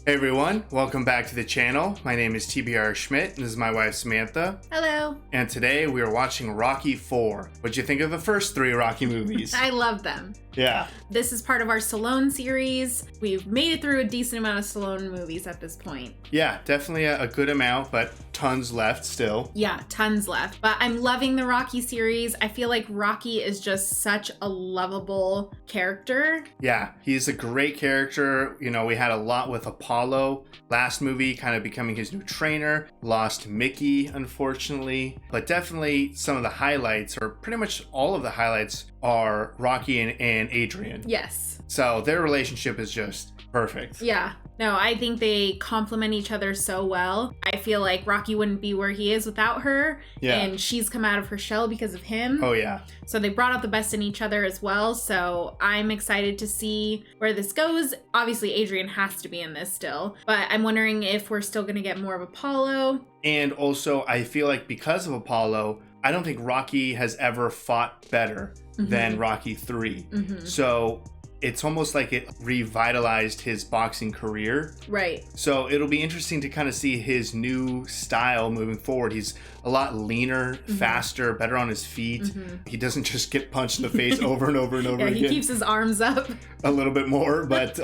Hey everyone, welcome back to the channel. My name is TBR Schmidt, and this is my wife Samantha. Hello. And today we are watching Rocky 4. What'd you think of the first three Rocky movies? I love them. Yeah. This is part of our Stallone series. We've made it through a decent amount of Stallone movies at this point. Yeah, definitely a good amount, but tons left still. Yeah, tons left. But I'm loving the Rocky series. I feel like Rocky is just such a lovable character. Yeah, he's a great character. You know, we had a lot with Apollo. Last movie kind of becoming his new trainer. Lost Mickey, unfortunately. But definitely some of the highlights, or pretty much all of the highlights, are Rocky and Adrian. Yes. So their relationship is just perfect. Yeah. No, I think they complement each other so well. I feel like Rocky wouldn't be where he is without her. Yeah. And she's come out of her shell because of him. Oh, yeah. So they brought out the best in each other as well. So I'm excited to see where this goes. Obviously, Adrian has to be in this still. But I'm wondering if we're still going to get more of Apollo. And also, I feel like because of Apollo, I don't think Rocky has ever fought better than Rocky 3. So it's almost like it revitalized his boxing career. Right. So it'll be interesting to kind of see his new style moving forward. He's a lot leaner, faster, better on his feet. He doesn't just get punched in the face over and over and over again. He keeps his arms up a little bit more, but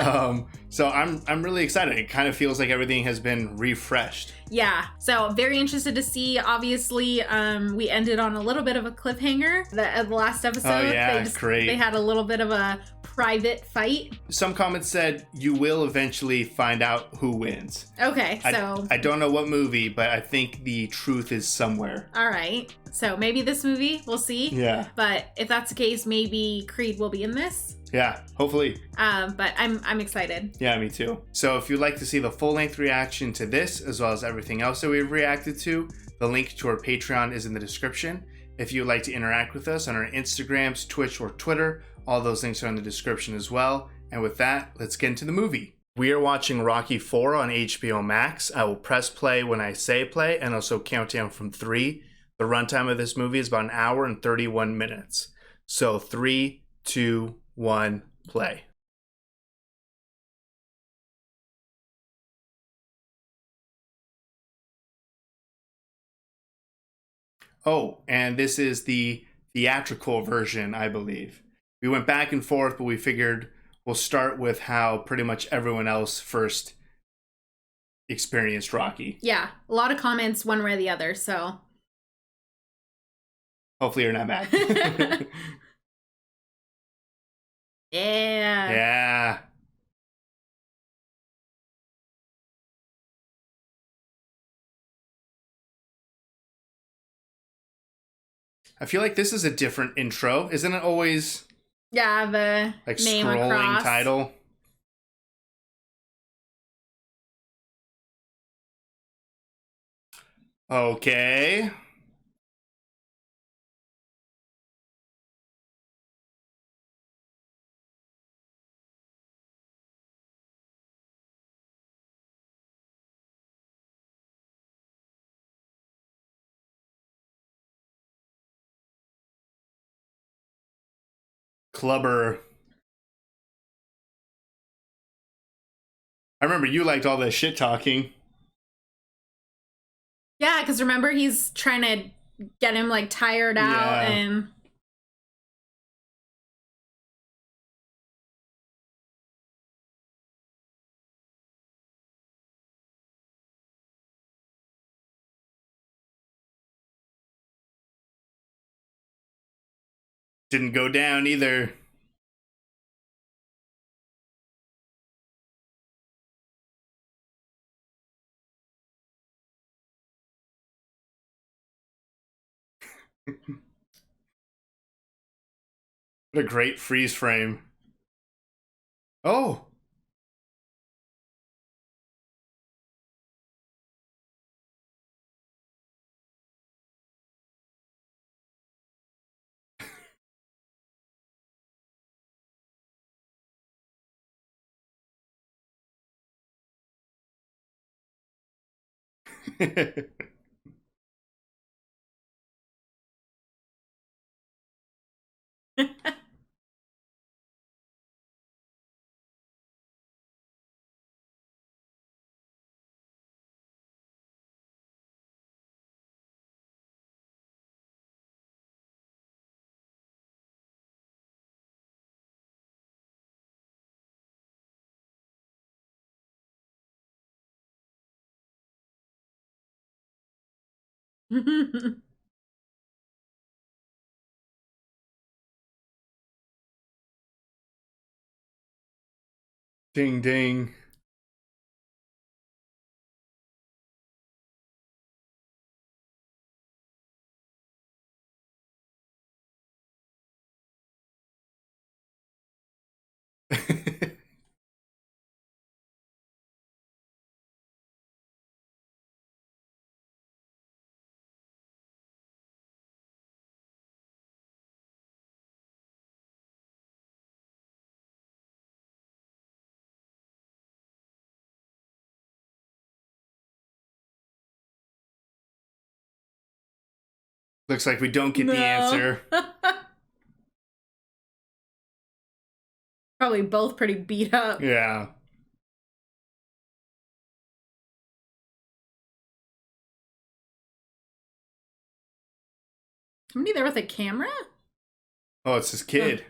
so I'm really excited. It kind of feels like everything has been refreshed. Yeah, so very interested to see. Obviously, we ended on a little bit of a cliffhanger. The last episode, oh yeah, great. They had a little bit of a private fight. Some comments said you will eventually find out who wins. Okay, so I don't know what movie, but I think the truth is somewhere. All right, so maybe this movie, we'll see. Yeah. But if that's the case, maybe Creed will be in this. Yeah, hopefully. But I'm excited. Yeah, me too. So if you'd like to see the full-length reaction to this, as well as everything else that we've reacted to, the link to our Patreon is in the description. If you'd like to interact with us on our Instagrams, Twitch, or Twitter, all those links are in the description as well. And with that, let's get into the movie. We are watching Rocky 4 on HBO Max. I will press play when I say play, and also count down from 3. The runtime of this movie is about an hour and 31 minutes. So 3, 2, 1, play. Oh, and this is the theatrical version, I believe. We went back and forth, but we figured we'll start with how pretty much everyone else first experienced Rocky. Yeah, a lot of comments one way or the other, so. Hopefully you're not mad. Yeah. Yeah. I feel like this is a different intro. Isn't it always Yeah, the like name scrolling across. title? Okay. Clubber. I remember you liked all the shit talking. Yeah, because remember he's trying to get him like tired out Yeah. and. Didn't go down either. What a great freeze frame. Oh. Ding ding. Looks like we don't get the answer. Probably both pretty beat up. Yeah. Somebody there with a camera? Oh, it's his kid.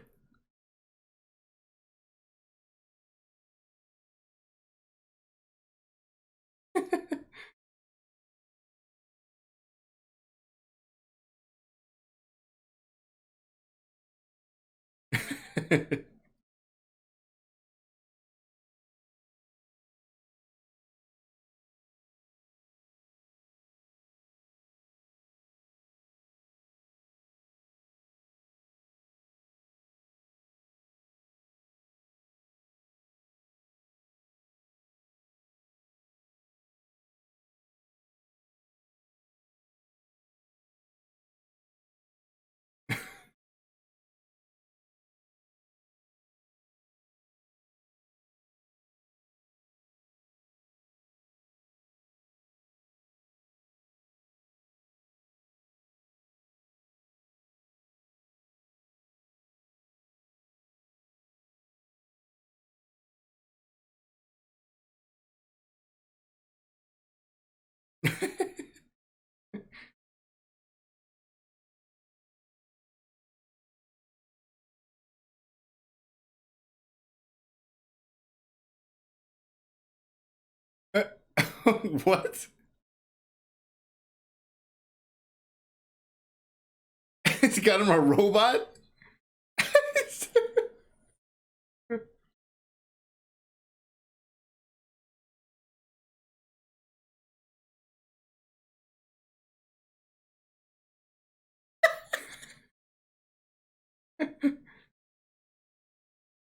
What? It's got him a robot?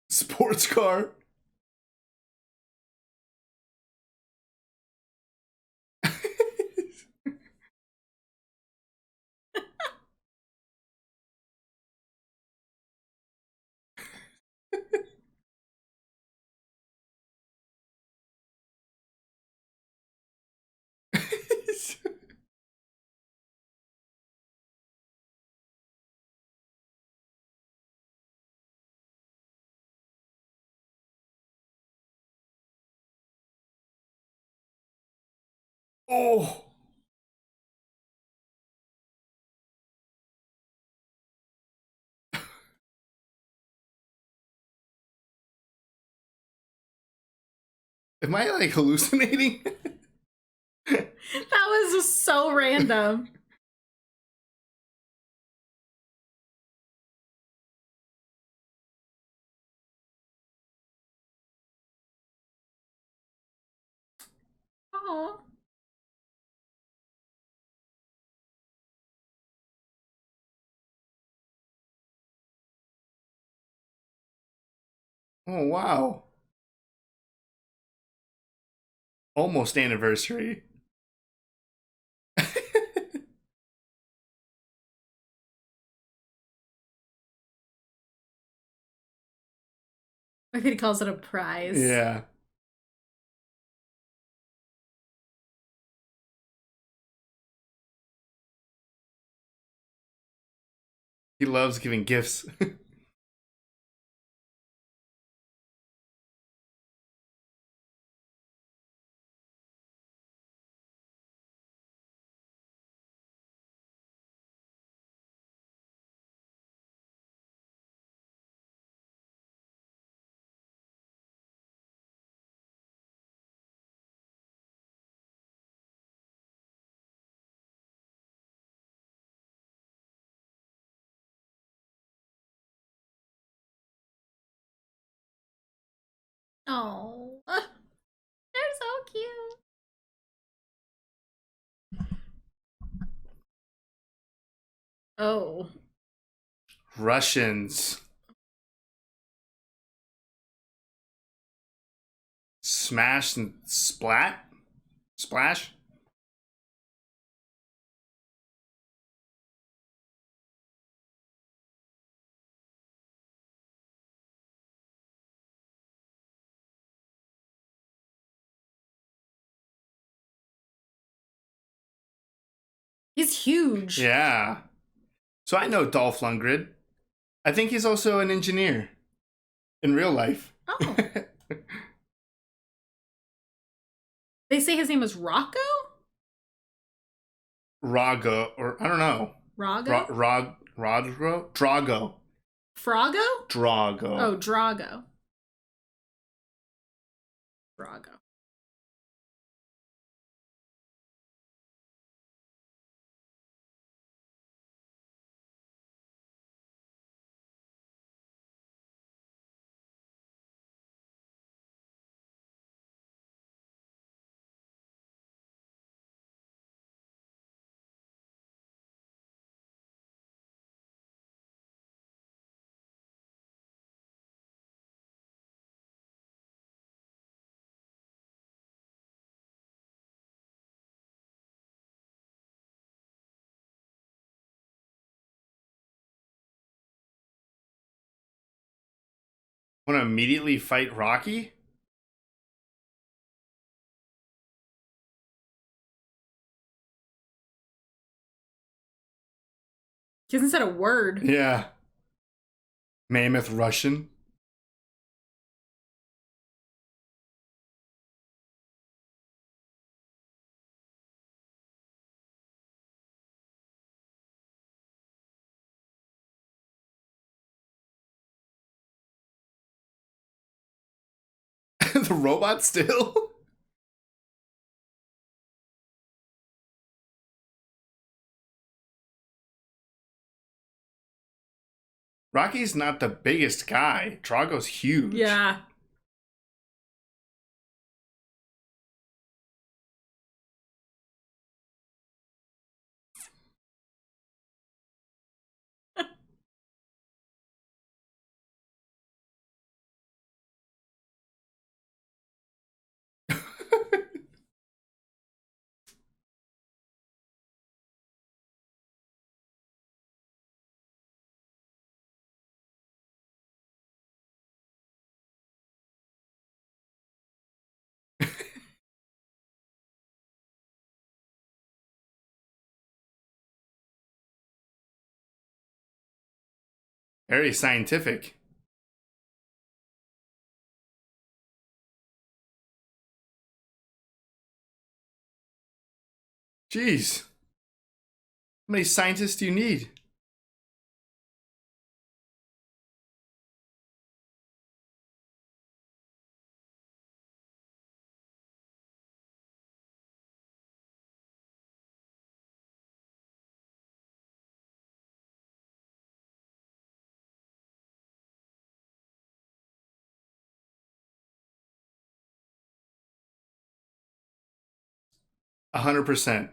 Sports car? Oh. Am I like hallucinating? That was just so random. Oh. Oh, wow. Almost anniversary. I think he calls it a prize. Yeah. He loves giving gifts. Oh, they're so cute. Oh, Russians. Smash and splat? Splash? he's huge. Yeah. So I know Dolph Lundgren. I think he's also an engineer in real life. Oh, they say his name is Rocco. Rago, or I don't know. Rago. Rodro? Drago. Froggo. Drago. Oh, Drago. Drago. Want to immediately fight Rocky? He hasn't said a word. Yeah. Mammoth Russian. The robot still? Rocky's not the biggest guy. Drago's huge. Yeah. Very scientific. Jeez. How many scientists do you need? – 100%.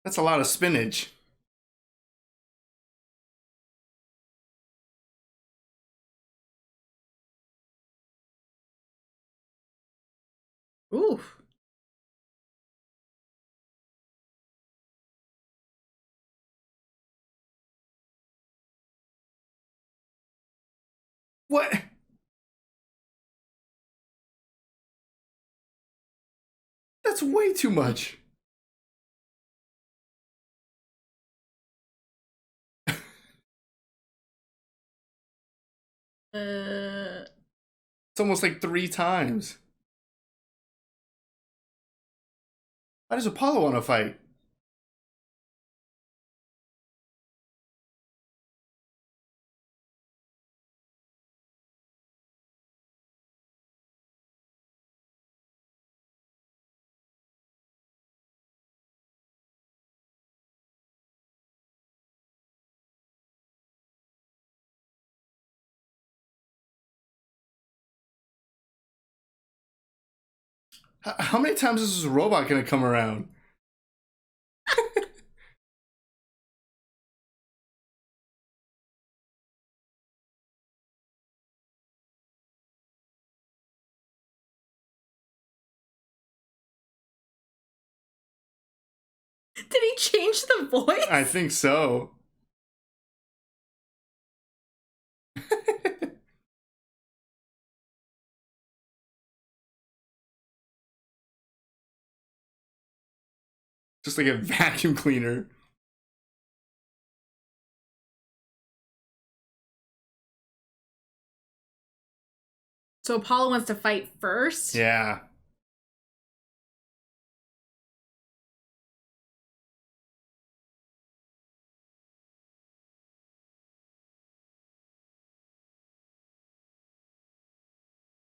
That's a lot of spinach. Ooh. What? That's way too much. It's almost like 3 times. How does Apollo want to fight? How many times is this robot gonna come around? Did he change the voice? I think so. Just like a vacuum cleaner. So Apollo wants to fight first? Yeah.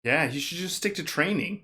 Yeah, you should just stick to training.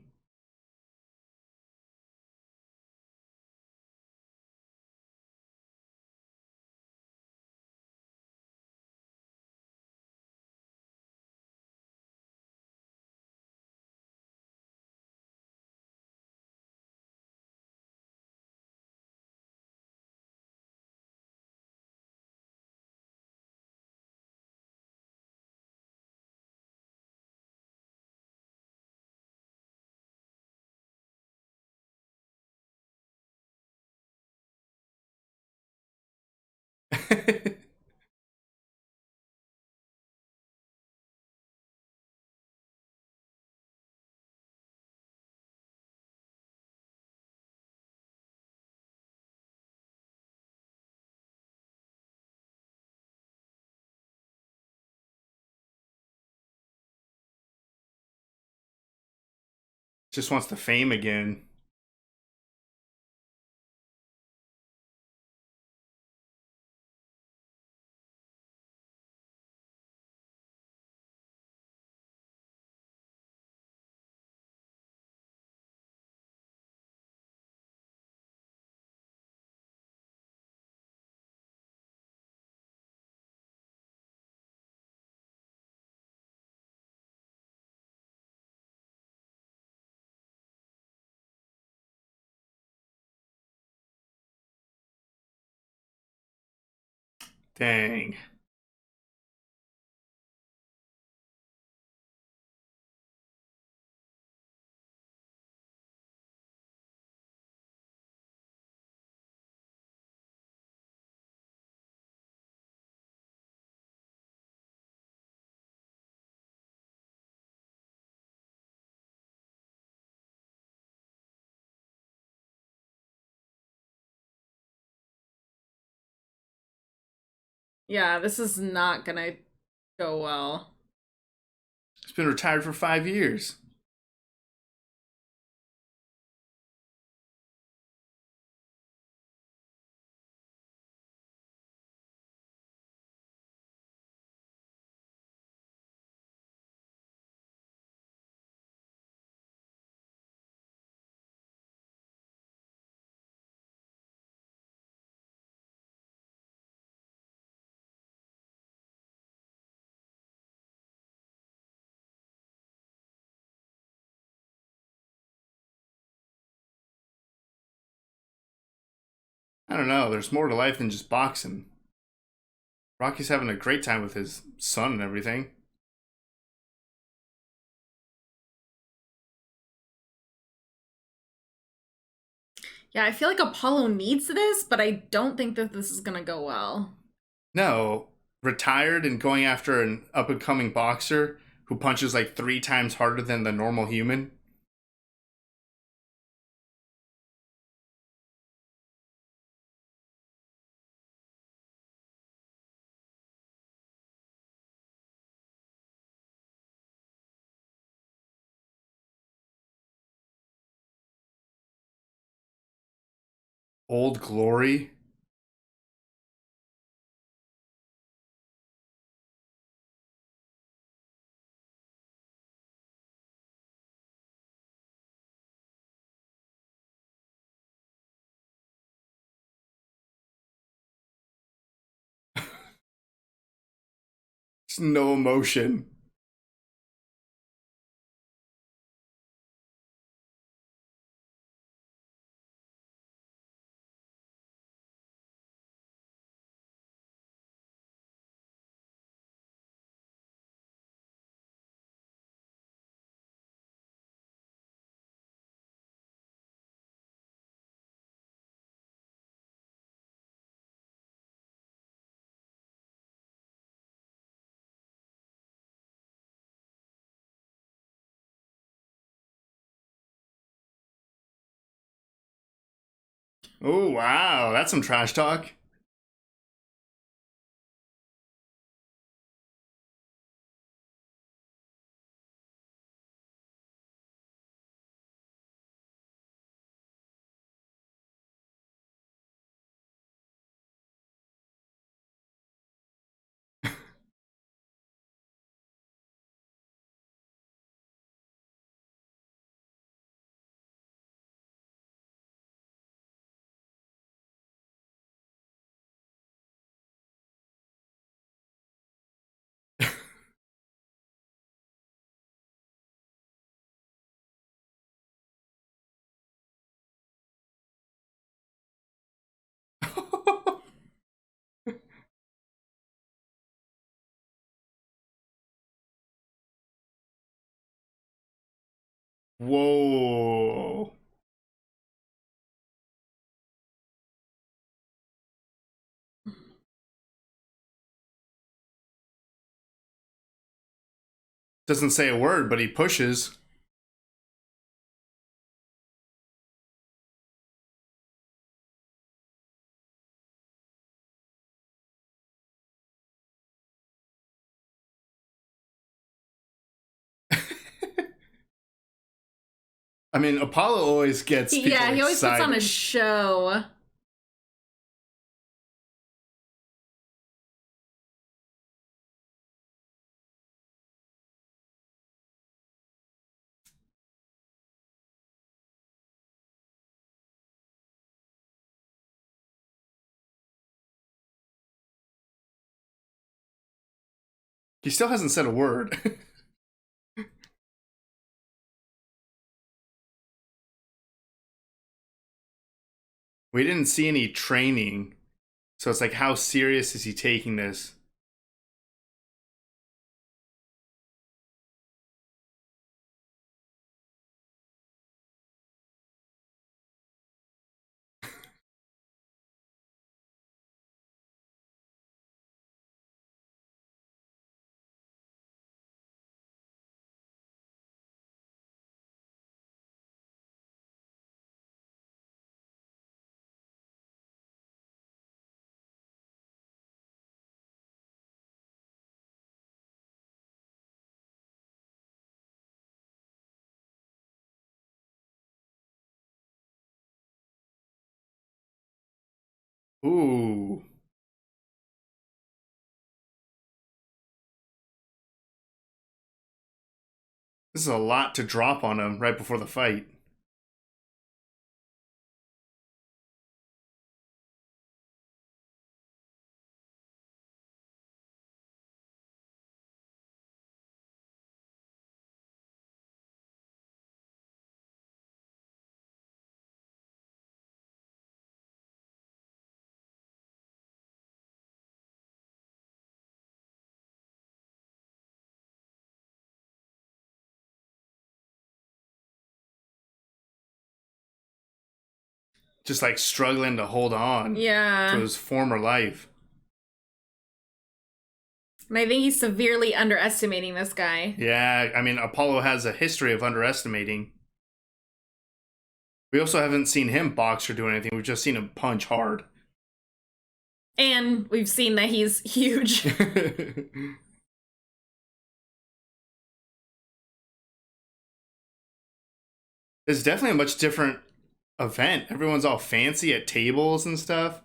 Just wants the fame again. Dang. Yeah, this is not gonna go well. He's been retired for 5 years. I don't know. There's more to life than just boxing. Rocky's having a great time with his son and everything. Yeah, I feel like Apollo needs this, but I don't think that this is gonna go well. No, retired and going after an up and coming boxer who punches like 3 times harder than the normal human. Old Glory. Just no emotion. Oh, wow. That's some trash talk. Whoa. Doesn't say a word, but he pushes. I mean, Apollo always gets people Yeah, he always excited. puts on a show. He still hasn't said a word. We didn't see any training. So it's like, how serious is he taking this? Ooh. This is a lot to drop on him right before the fight. Just like struggling to hold on Yeah. to his former life. And I think he's severely underestimating this guy. Yeah, I mean, Apollo has a history of underestimating. We also haven't seen him box or do anything. We've just seen him punch hard. And we've seen that he's huge. It's definitely a much different event. Everyone's all fancy at tables and stuff.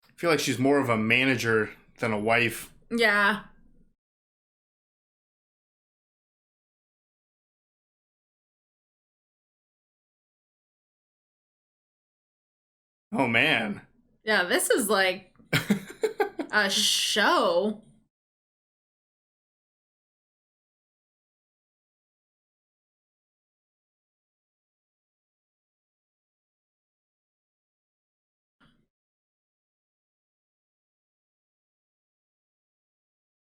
I feel like she's more of a manager than a wife. Yeah. Oh man. Yeah, this is like a show.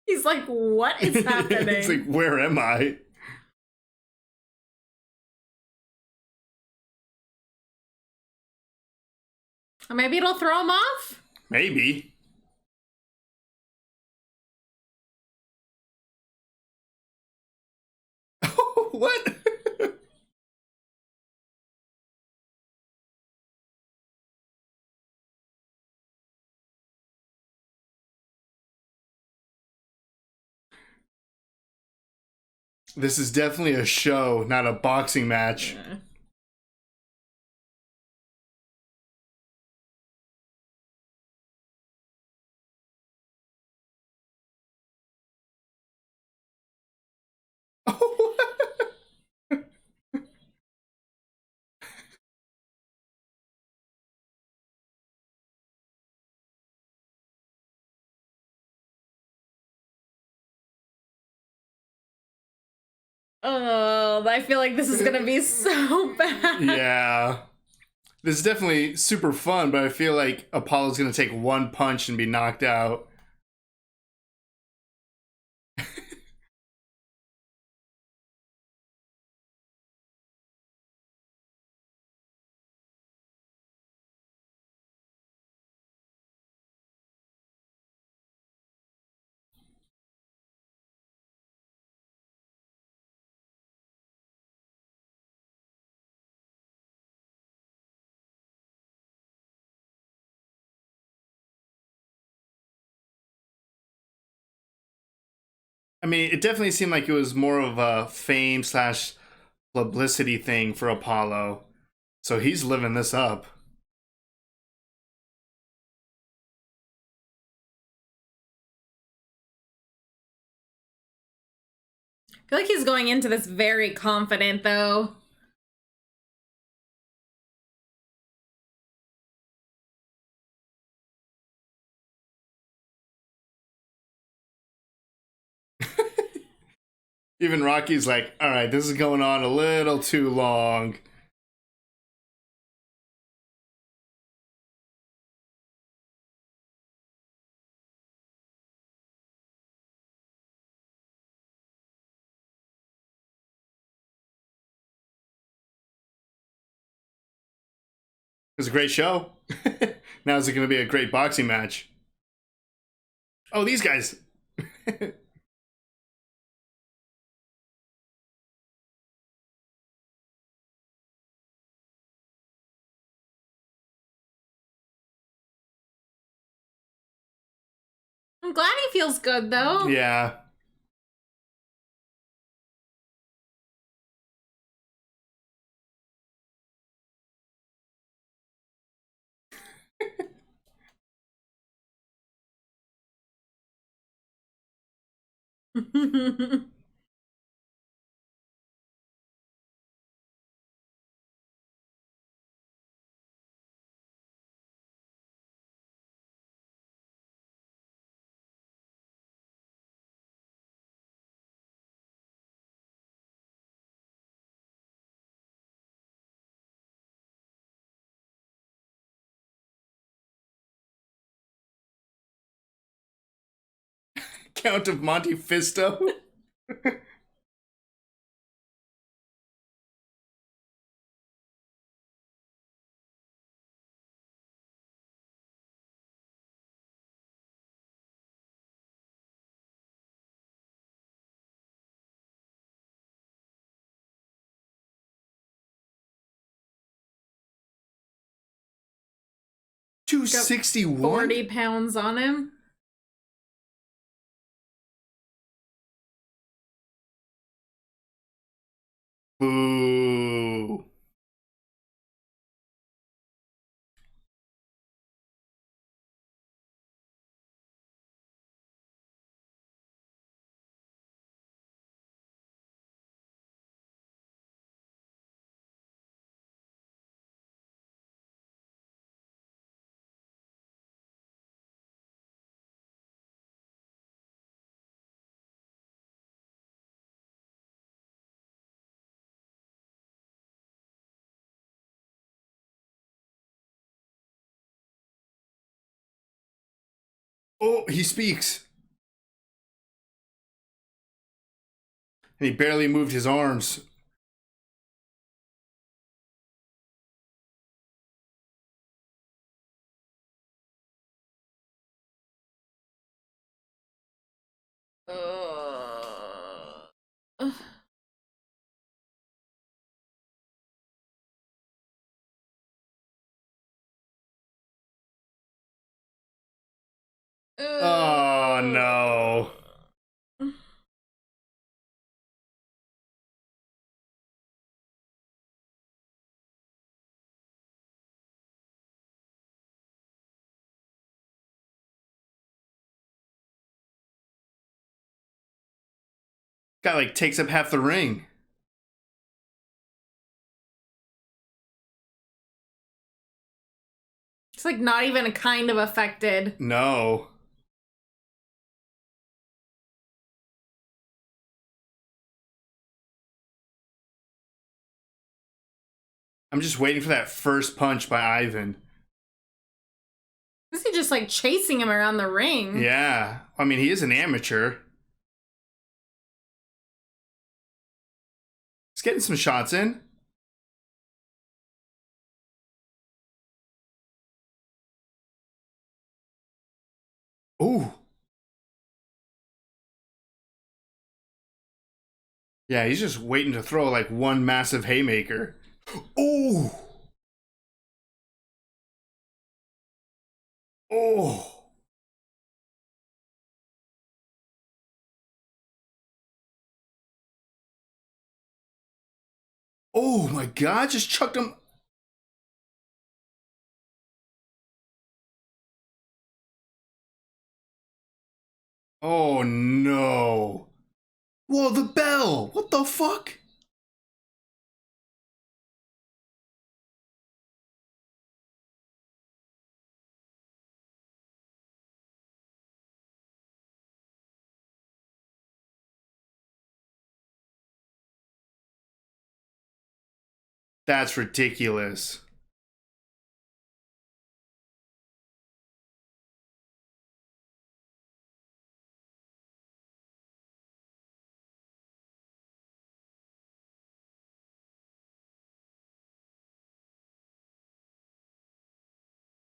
He's He's like, what is happening? It's like, where am I? Maybe it'll throw him off? Maybe. What? This is definitely a show, not a boxing match. Yeah. Oh, I feel like this is gonna be so bad. Yeah. This is definitely super fun, but I feel like Apollo's gonna take one punch and be knocked out. I mean, it definitely seemed like it was more of a fame slash publicity thing for Apollo. So he's living this up. I feel like he's going into this very confident, though. Even Rocky's like, all right, this is going on a little too long. It was a great show. Now is it going to be a great boxing match? Oh, these guys. I'm glad he feels good, though. Yeah. Count of Monte Fisto. $261. 40 pounds on him. Boo. Oh, he speaks. And he barely moved his arms. Uh, Oh no. Guy like takes up half the ring. It's like not even kind of affected. No. I'm just waiting for that first punch by Ivan. Is he just like chasing him around the ring? Yeah. I mean, he is an amateur. He's getting some shots in. Ooh. Yeah, he's just waiting to throw like one massive haymaker. Ooh. Oh. Oh my god, just chucked him. Oh no. Whoa, the bell. What the fuck? That's ridiculous.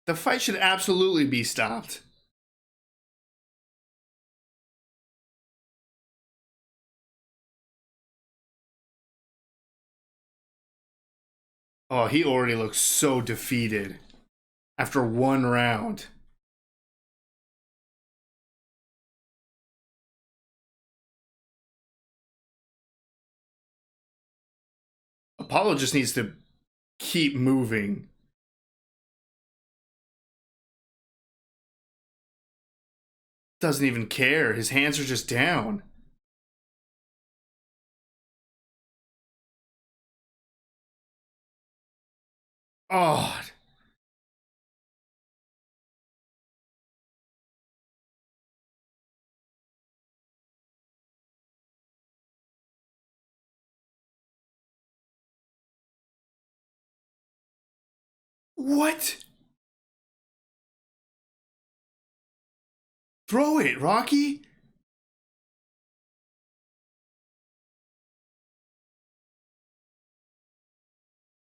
The fight should absolutely be stopped. Oh, he already looks so defeated after one round. Apollo just needs to keep moving. Doesn't even care. His hands are just down. Oh. What? Throw it, Rocky.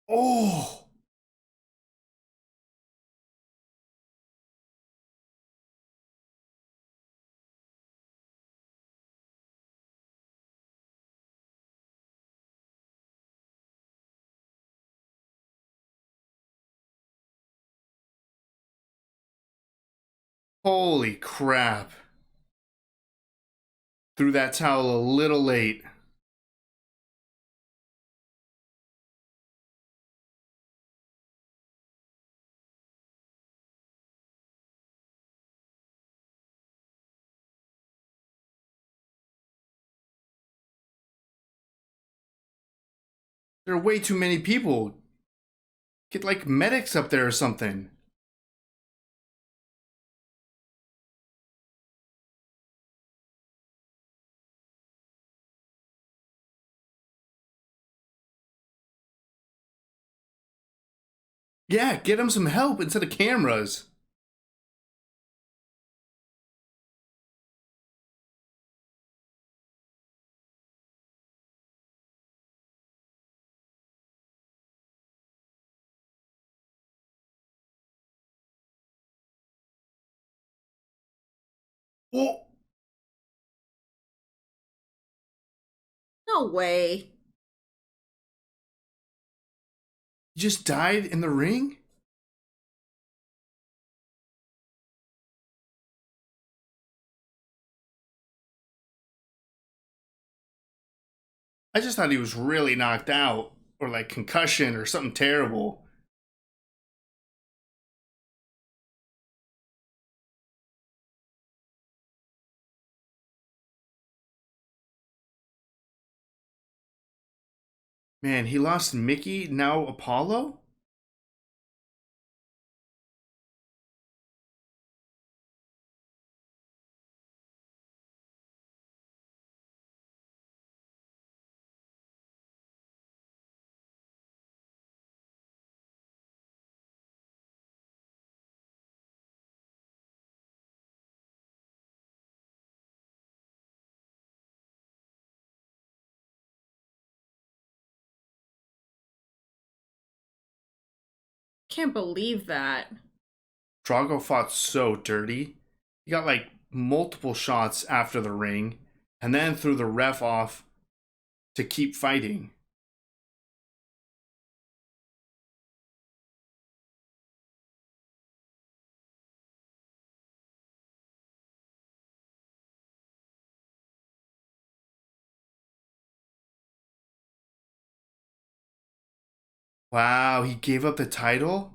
Oh. Holy crap. Threw that towel a little late. There are way too many people. Get like medics up there or something. Yeah, get him some help instead of cameras. Oh, No way. he just died in the ring? I just thought he was really knocked out or like concussion or something terrible. Man, he lost Mickey, now Apollo? Can't believe that. Drago fought so dirty. He got like multiple shots after the ring and then threw the ref off to keep fighting. Wow, he gave up the title?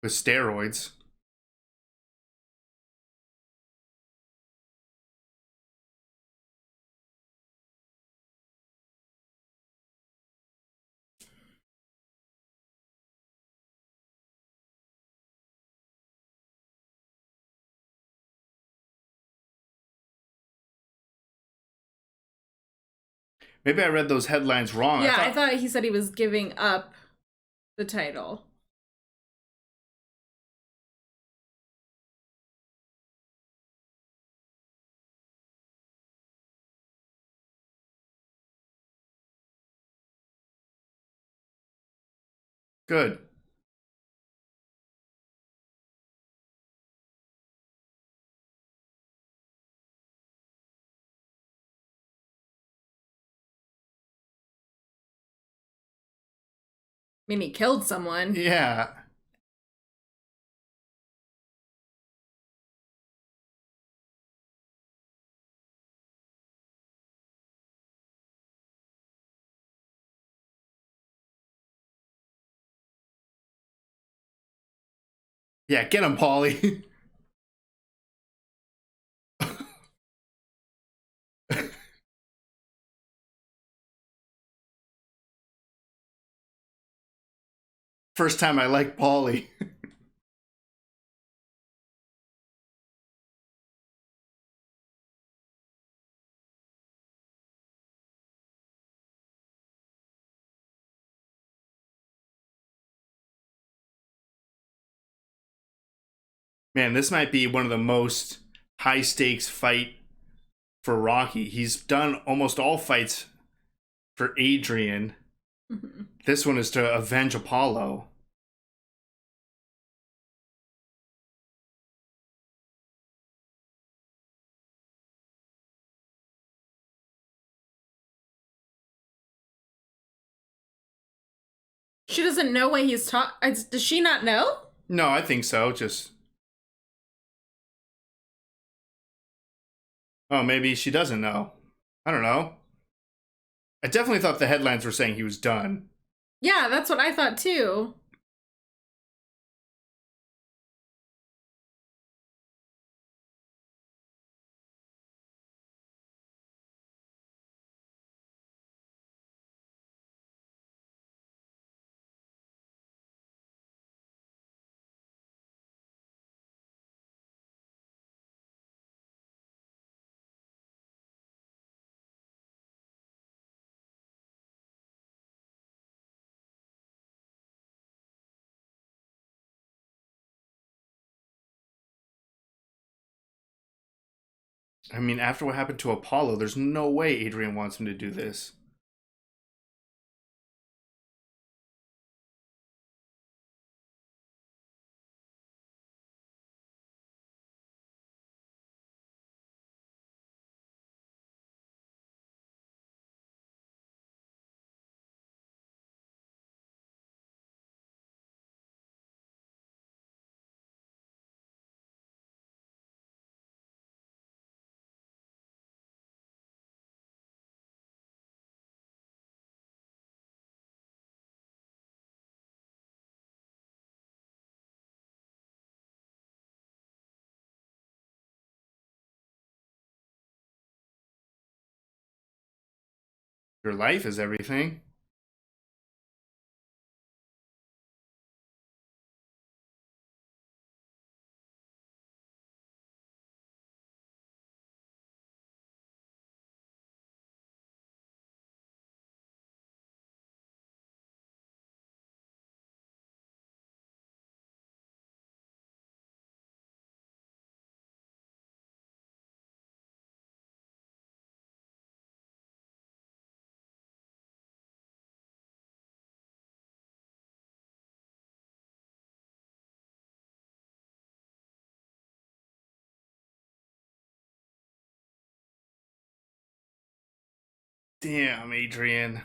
With steroids. Maybe I read those headlines wrong. Yeah, I thought he said he was giving up the title. Good. I mean, he killed someone. Yeah. Yeah, get him, Paulie. First time I like Paulie. Man, this might be one of the most high stakes fight for Rocky. He's done almost all fights for Adrian. Mm-hmm. This one is to avenge Apollo. She doesn't know what he's talking. Does she not know? No, I think so. Just. Oh, maybe she doesn't know. I don't know. I definitely thought the headlines were saying he was done. Yeah, that's what I thought too. I mean, after what happened to Apollo, there's no way Adrian wants him to do this. Your life is everything. Damn, Adrian.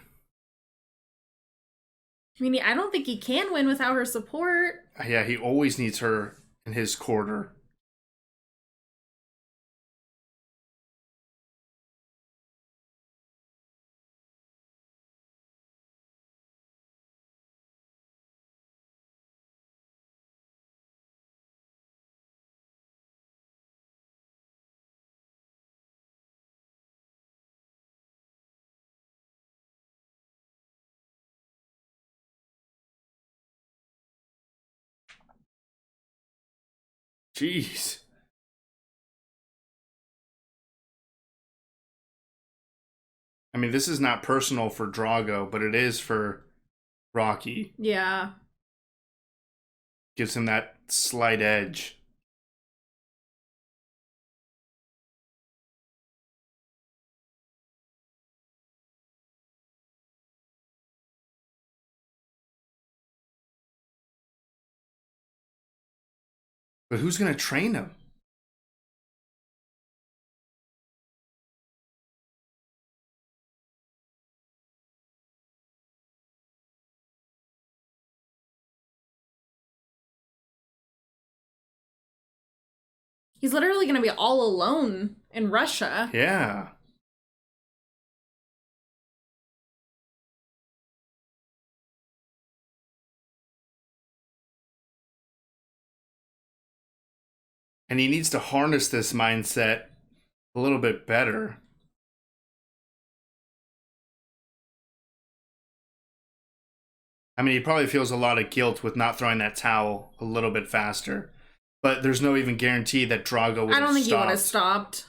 I mean, I don't think he can win without her support. Yeah, he always needs her in his corner. Jeez. I mean, this is not personal for Drago, but it is for Rocky. Yeah. Gives him that slight edge. But who's going to train him? He's literally going to be all alone in Russia. Yeah. And he needs to harness this mindset a little bit better. I mean, he probably feels a lot of guilt with not throwing that towel a little bit faster. But there's no even guarantee that Drago would have stopped. I don't think he would have stopped.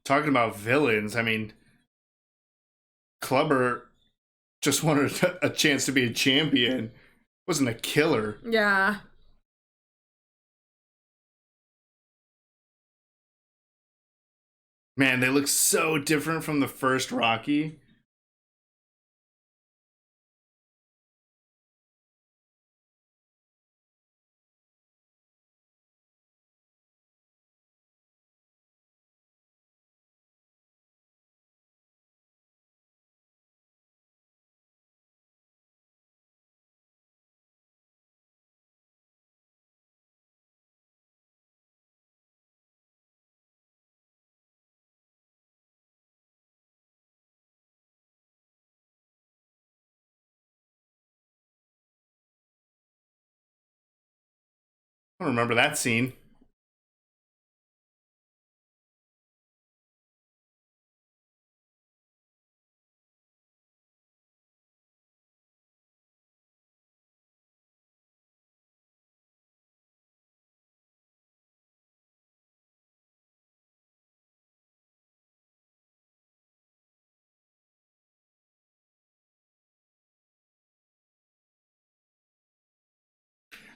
Talking about villains, I mean, Clubber just wanted a chance to be a champion. Wasn't a killer. Yeah. Man, they look so different from the first Rocky. I remember that scene.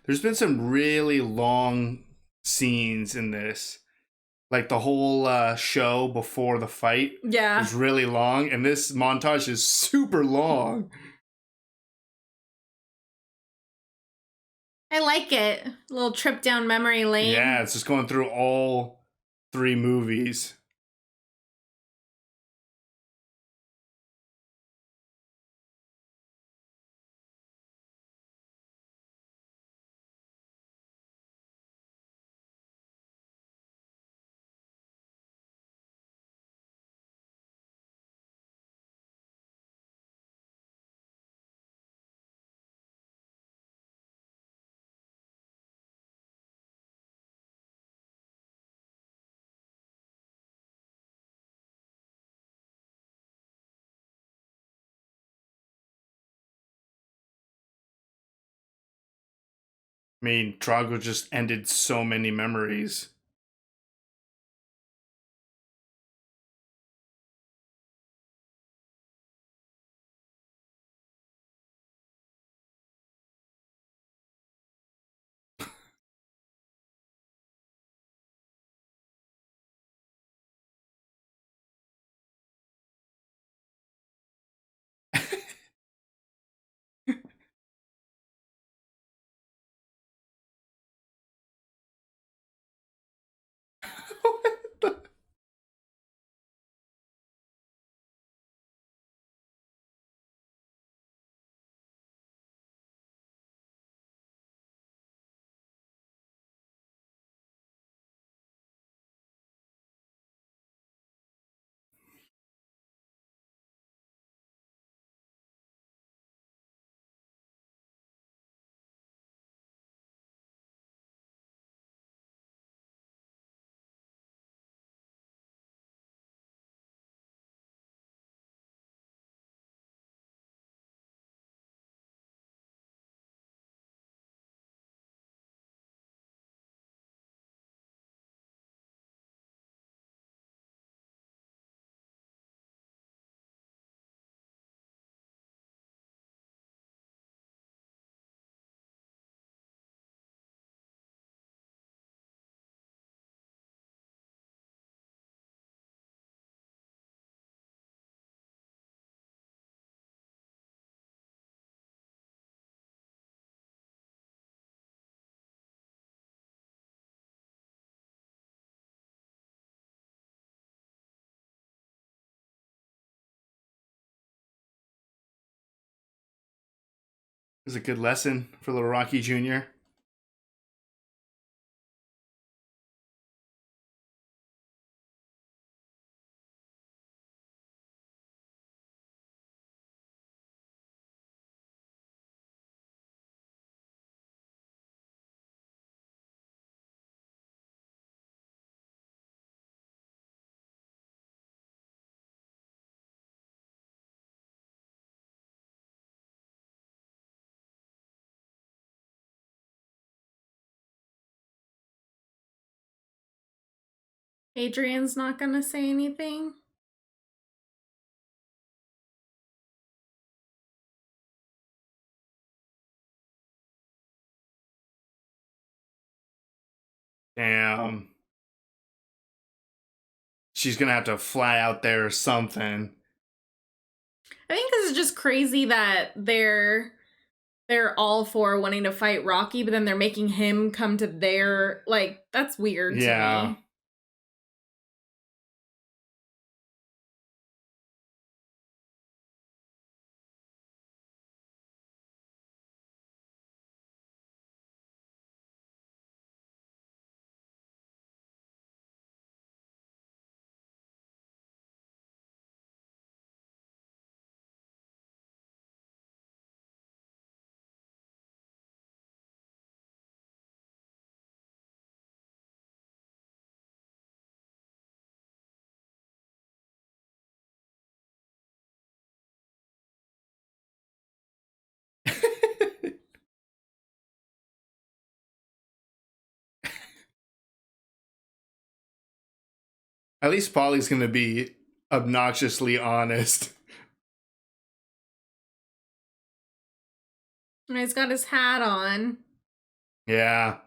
There's been some really long scenes in this. Like the whole show before the fight Yeah. was really long, and this montage is super long. I like it. A little trip down memory lane. Yeah, it's just going through all 3 movies. I mean, Drago just ended so many memories. It was a good lesson for little Rocky Jr. Adrian's not gonna say anything. Damn. She's gonna have to fly out there or something. I think this is just crazy that they're all for wanting to fight Rocky, but then they're making him come to their, like, that's weird to Yeah. me. At least Polly's gonna be obnoxiously honest. And he's got his hat on. Yeah.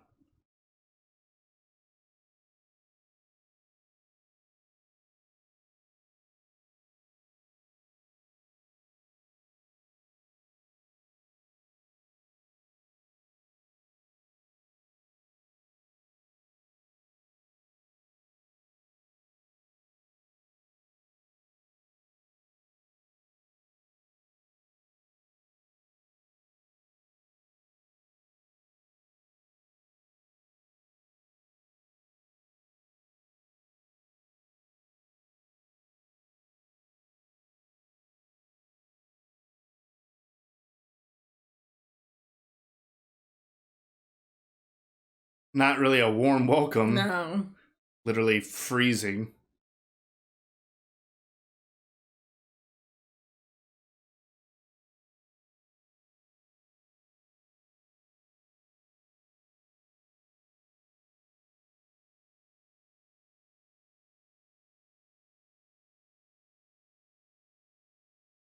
Not really a warm welcome. No. Literally freezing.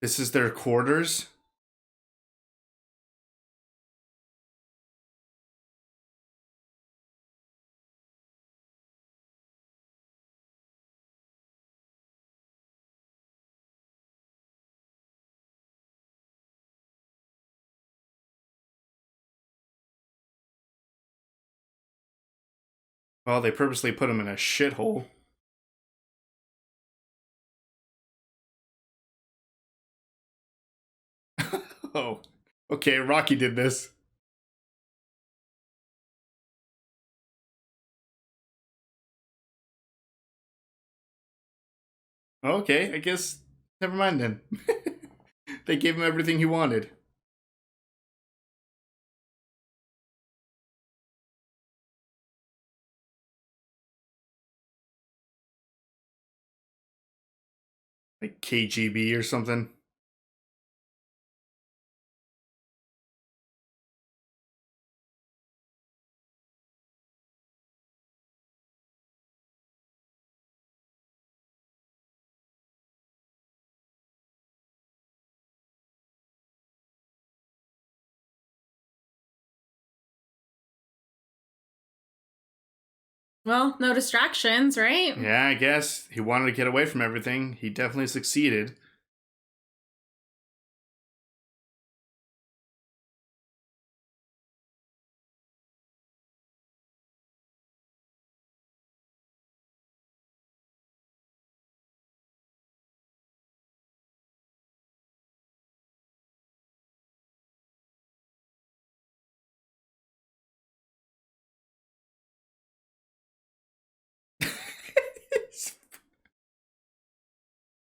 This is their quarters. Well, they purposely put him in a shithole. Oh, okay, Rocky did this. Okay, I guess never mind then. They gave him everything he wanted. Like KGB or something. Well, no distractions, right? Yeah, I guess he wanted to get away from everything. He definitely succeeded.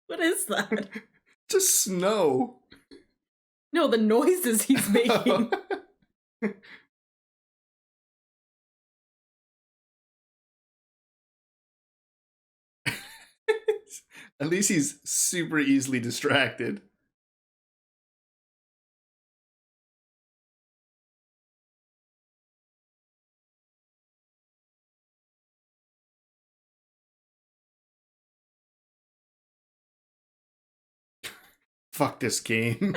What is that? Just snow. No, the noises he's making. At least he's super easily distracted. Fuck this game.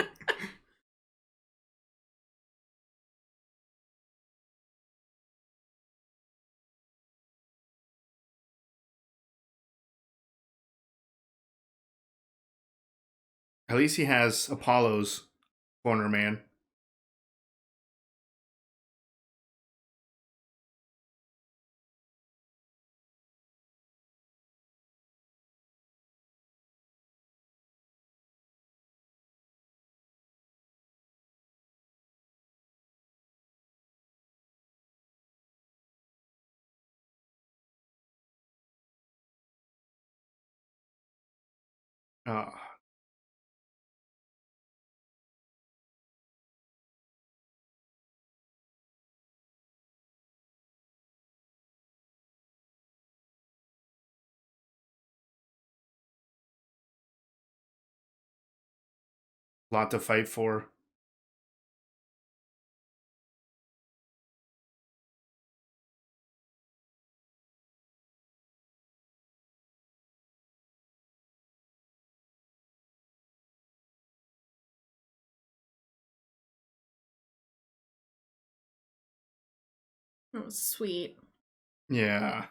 At least he has Apollo's corner man. Oh, lot to fight for. That was sweet. Yeah.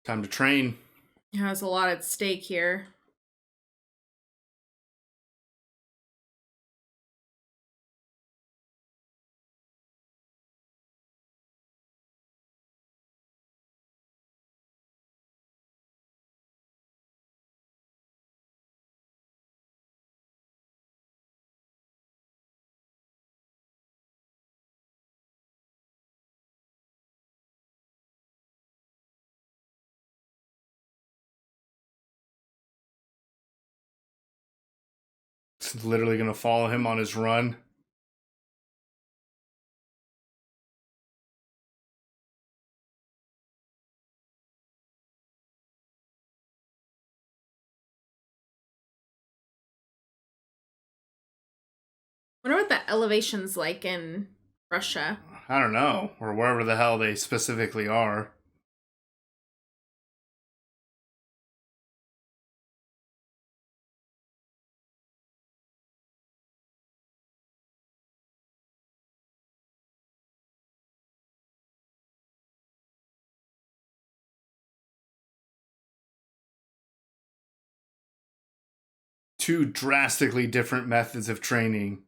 Time to train. Yeah, there's a lot at stake here. It's literally going to follow him on his run. Wonder what the elevation's like in Russia. I don't know, or wherever the hell they specifically are. Two drastically different methods of training.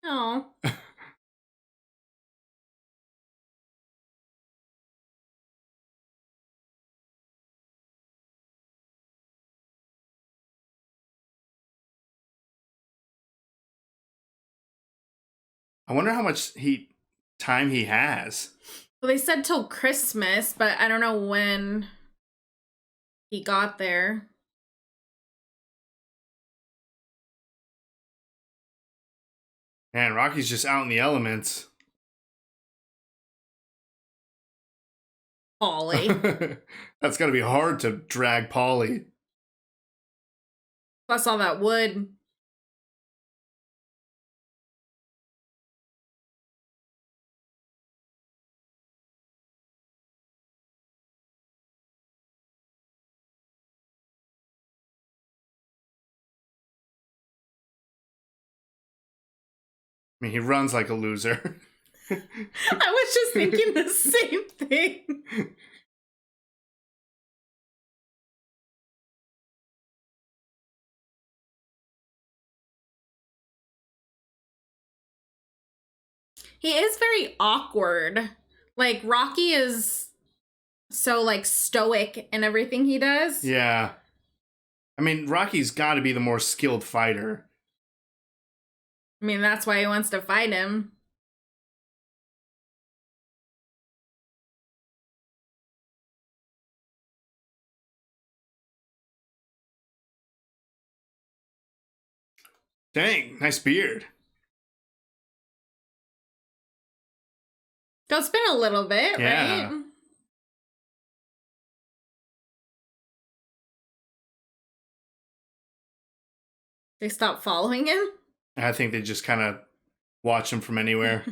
Oh. I wonder how much time he has. Well, they said till Christmas, but I don't know when he got there. Man, Rocky's just out in the elements. Paulie. That's got to be hard to drag Paulie. Plus all that wood. I mean, he runs like a loser. I was just thinking the same thing. He is very awkward. Like, Rocky is so, like, stoic in everything he does. Yeah. I mean, Rocky's got to be the more skilled fighter. I mean, that's why he wants to fight him. Dang, nice beard. Go spin a little bit, Yeah. right? They stop following him? I think they just kind of watch him from anywhere.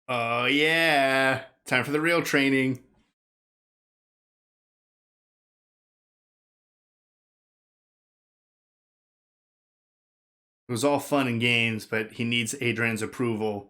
Oh, yeah. Time for the real training. It was all fun and games, but he needs Adrian's approval.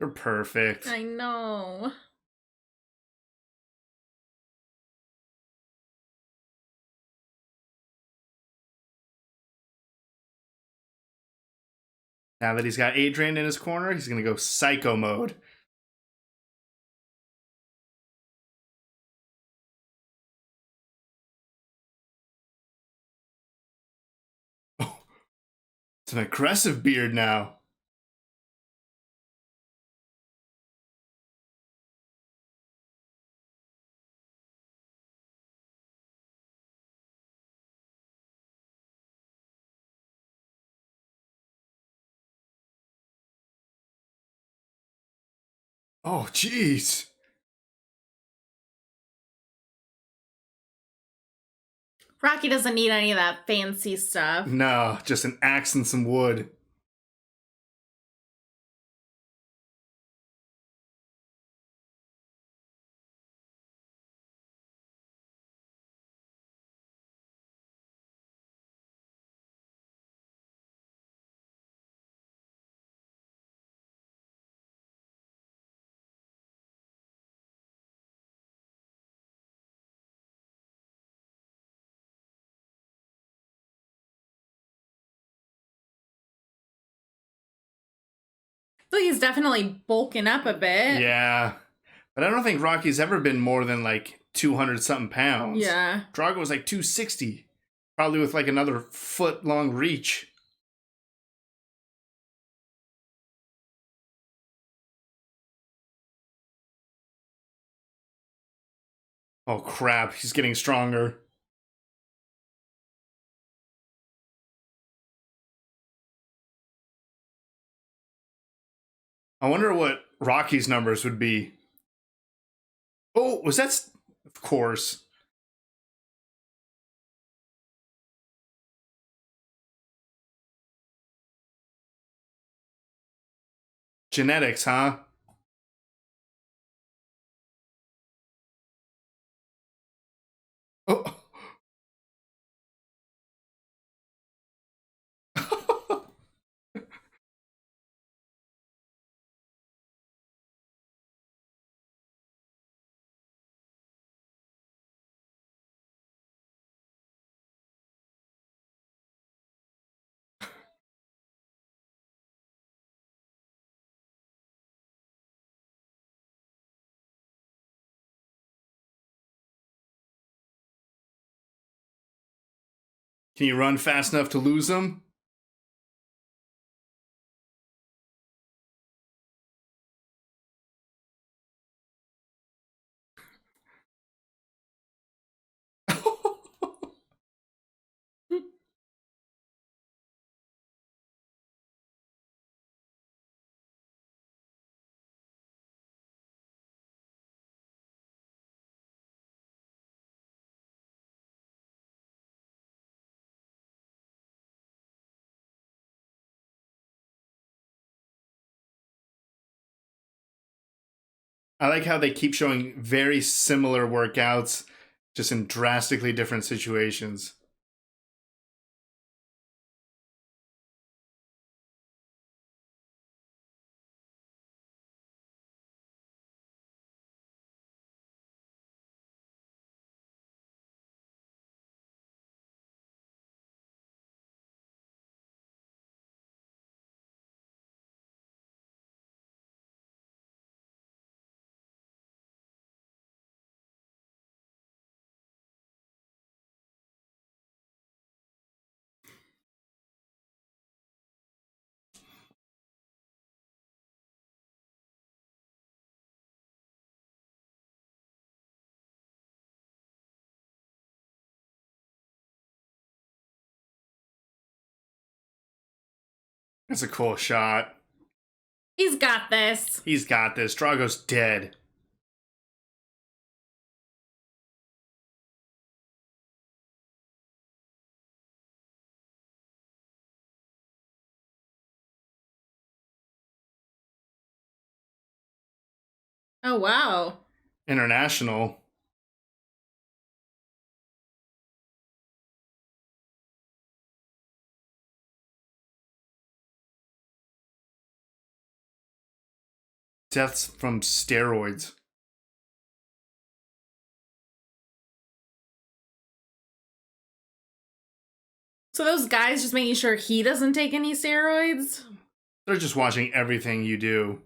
You're perfect. I know. Now that he's got Adrian in his corner, he's going to go psycho mode. Oh, it's an aggressive beard now. Oh, jeez. Rocky doesn't need any of that fancy stuff. No, just an axe and some wood. So he's definitely bulking up a bit. Yeah. But I don't think Rocky's ever been more than like 200 something pounds. Yeah. Drago was like 260. Probably with like another foot long reach. Oh crap, he's getting stronger. I wonder what Rocky's numbers would be. Oh, was that... Of course. Genetics, huh? Oh. Can you run fast enough to lose him? I like how they keep showing very similar workouts, just in drastically different situations. That's a cool shot. He's got this. He's got this. Drago's dead. Oh, wow. International. deaths from steroids. So those guys just making sure he doesn't take any steroids? They're just watching everything you do.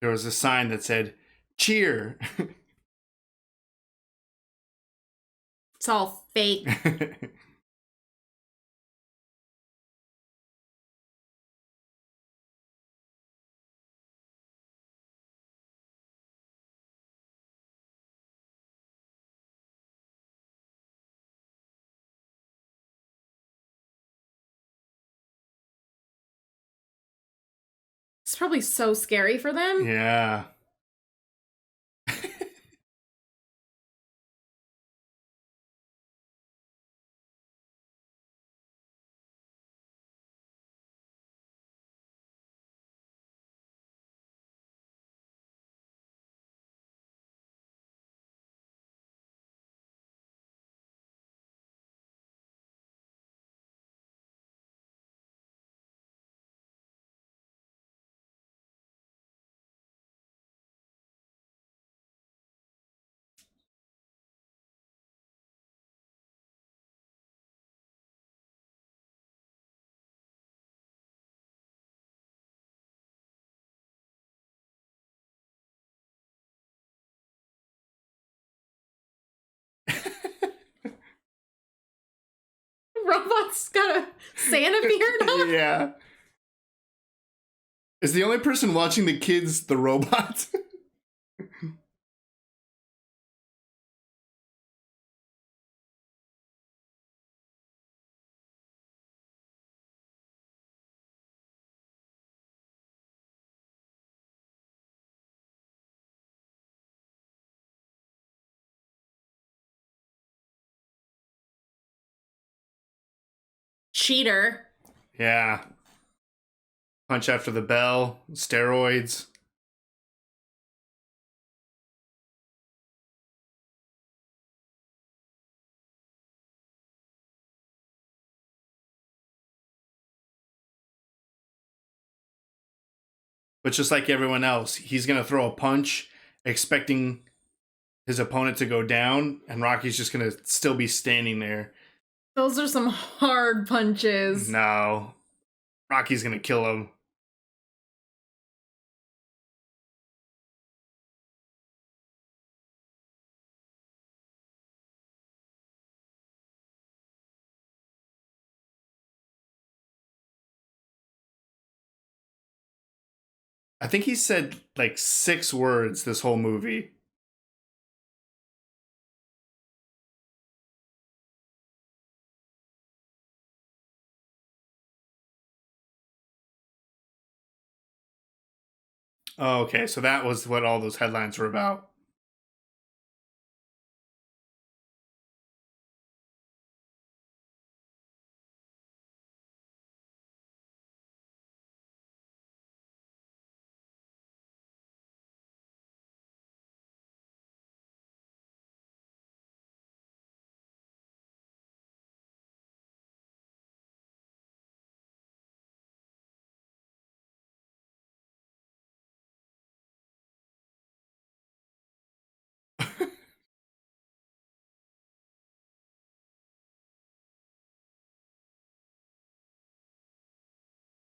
There was a sign that said, "Cheer." It's all fake. It's probably so scary for them. Yeah. Robot's got a Santa beard on. Yeah. Is the only person watching the kids the robot? Cheater. Yeah. Punch after the bell, steroids. But just like everyone else, he's going to throw a punch expecting his opponent to go down, and Rocky's just going to still be standing there. Those are some hard punches. No. Rocky's going to kill him. I think he said like 6 words this whole movie. Oh, okay. So that was what all those headlines were about.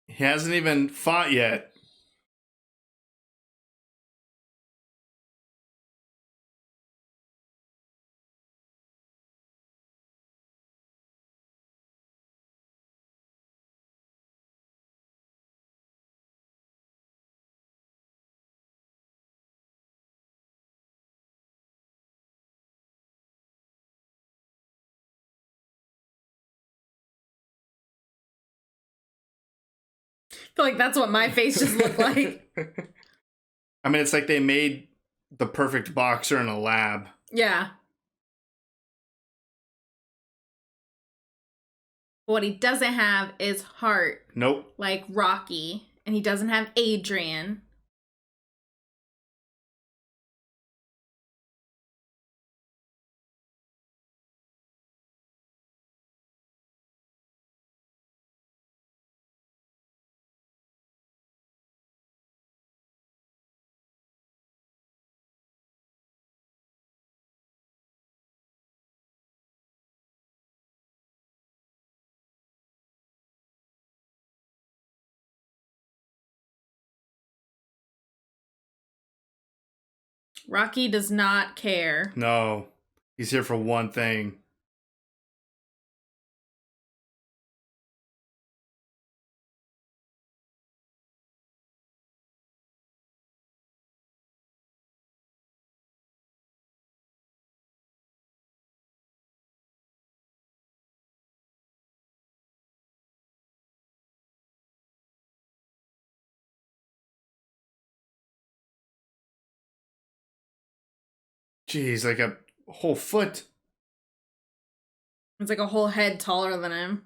He hasn't even fought yet. I feel like that's what my face just looked like. I mean, it's like they made the perfect boxer in a lab. Yeah. What he doesn't have is heart. Nope. Like Rocky. And he doesn't have Adrian. Rocky does not care. No. He's here for one thing. Jeez, like a whole foot. It's like a whole head taller than him.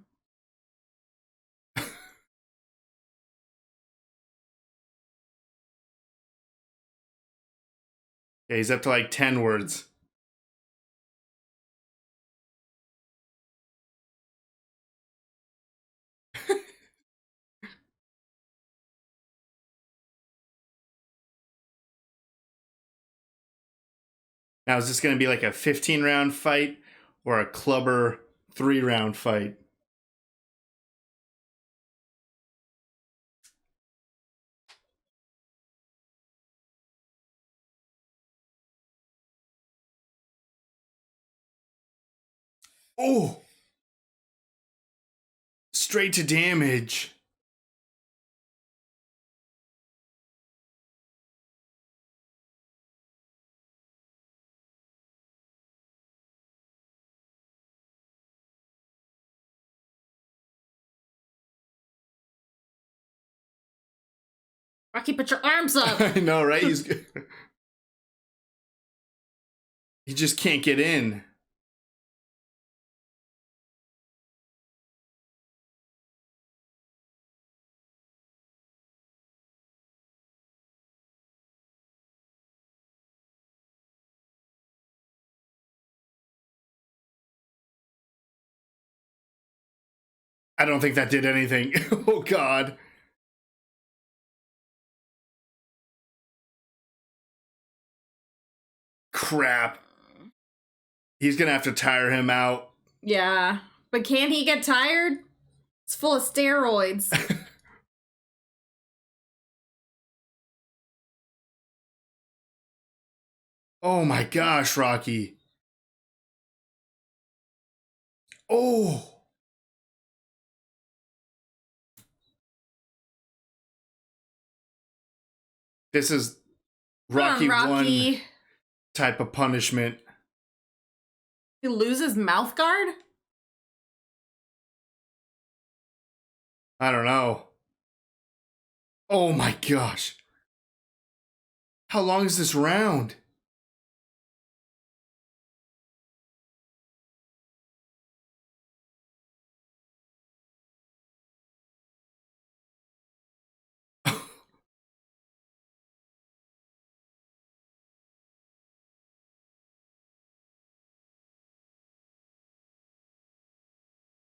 Yeah, he's up to like 10 words. Now, is this going to be like a 15-round fight or a clubber 3-round fight? Oh! Straight to damage. Rocky, put your arms up. I know, right? He just can't get in. I don't think that did anything. Oh, God. Crap. He's going to have to tire him out. Yeah. But can he get tired? It's full of steroids. Oh, my gosh, Rocky. Oh. This is Rocky, Come on, Rocky. 1 type of punishment. He loses mouth guard? I don't know. Oh my gosh. How long is this round?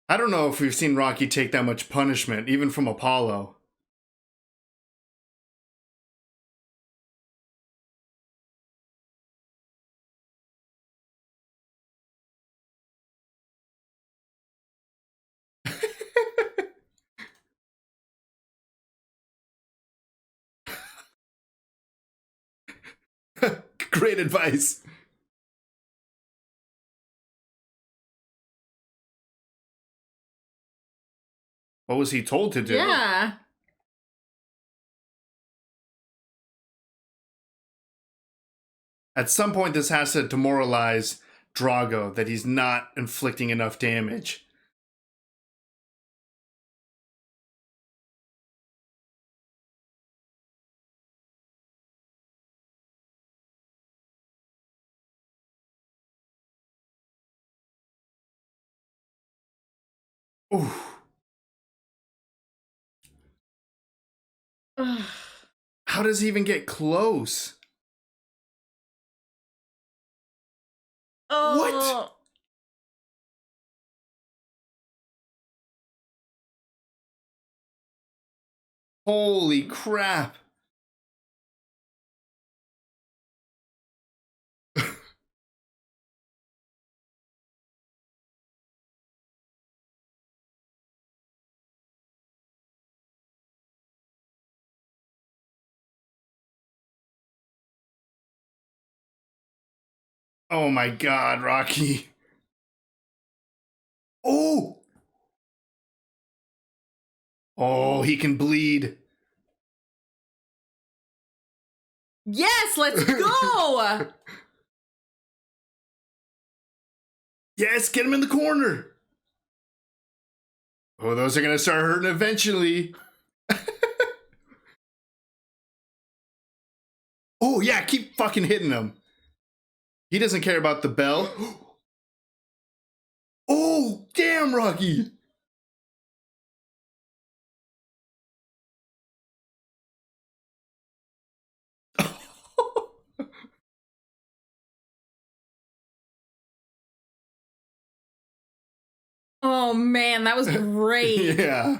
I don't know if we've seen Rocky take that much punishment, even from Apollo. Great advice. What was he told to do? Yeah. At some point, this has to demoralize Drago that he's not inflicting enough damage. Ooh. Ugh. How does he even get close? What? Oh. Holy crap. Oh my God, Rocky. Oh! Oh, he can bleed. Yes, let's go. Yes, get him in the corner. Oh, those are going to start hurting eventually. Oh, yeah, keep fucking hitting him. He doesn't care about the bell. Oh, damn, Rocky. Oh man, that was great. Yeah.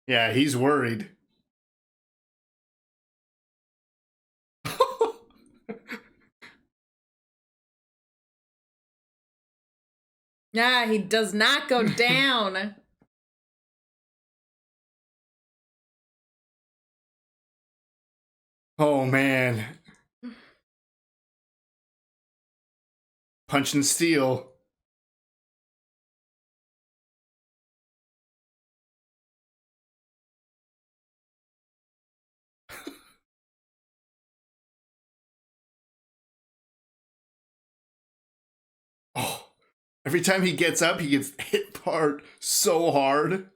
Yeah, he's worried. Yeah, he does not go down. Oh, man. Punch and steal. Oh, every time he gets up, he gets hit hard so hard.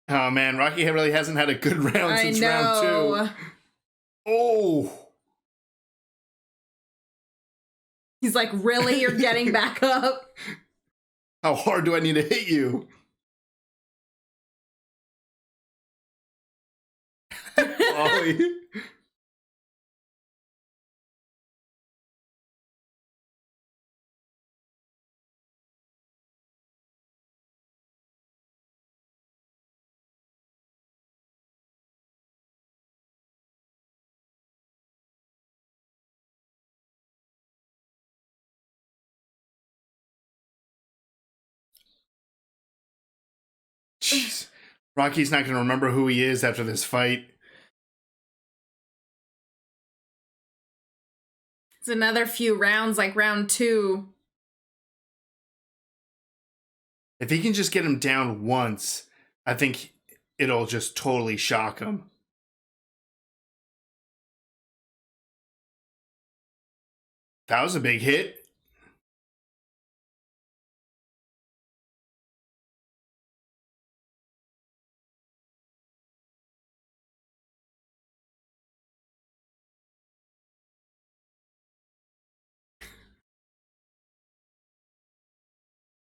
Oh man, Rocky really hasn't had a good round I since round know. 2. Oh. He's like, really? You're getting back up? How hard do I need to hit you? Ollie. Jeez. Rocky's not going to remember who he is after this fight. It's another few rounds, like round 2. If he can just get him down once, I think it'll just totally shock him. That was a big hit.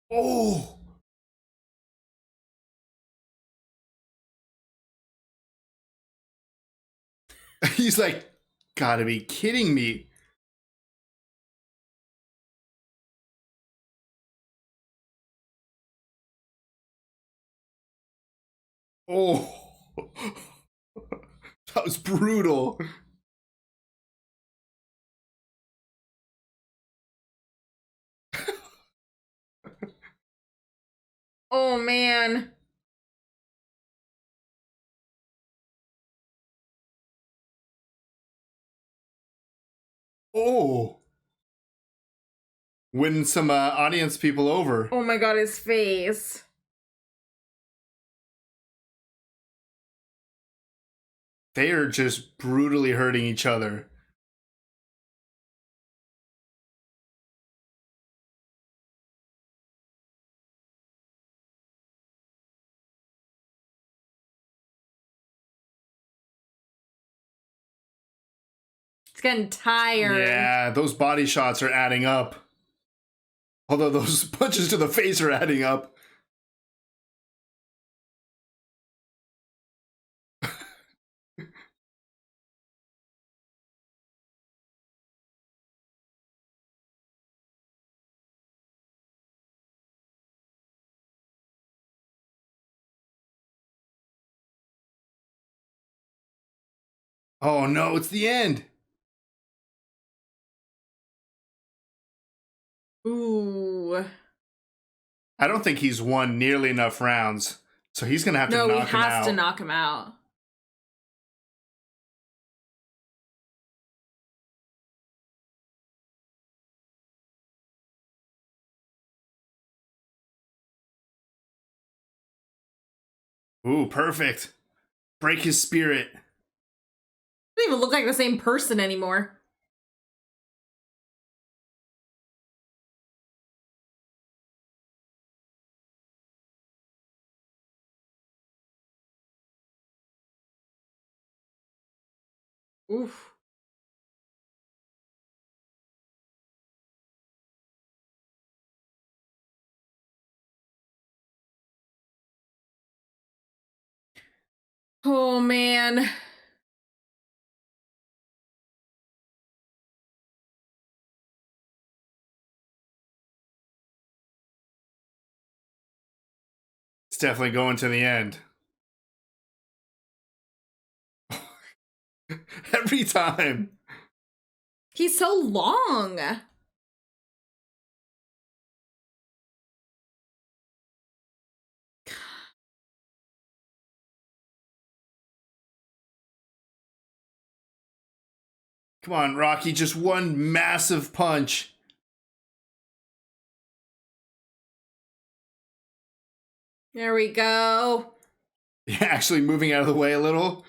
Oh. He's like, gotta be kidding me. Oh. That was brutal. Oh man. Oh. Winning some audience people over. Oh my god, his face. They are just brutally hurting each other. It's getting tired. Yeah, those body shots are adding up. Although those punches to the face are adding up. Oh no, it's the end. Ooh. I don't think he's won nearly enough rounds. So he's going to have to knock him out. No, he has to knock him out. Ooh, perfect. Break his spirit. They don't even look like the same person anymore. Oof. Oh man. It's definitely going to the end. Every time. He's so long. Come on, Rocky, just one massive punch. There we go. Yeah, actually moving out of the way a little.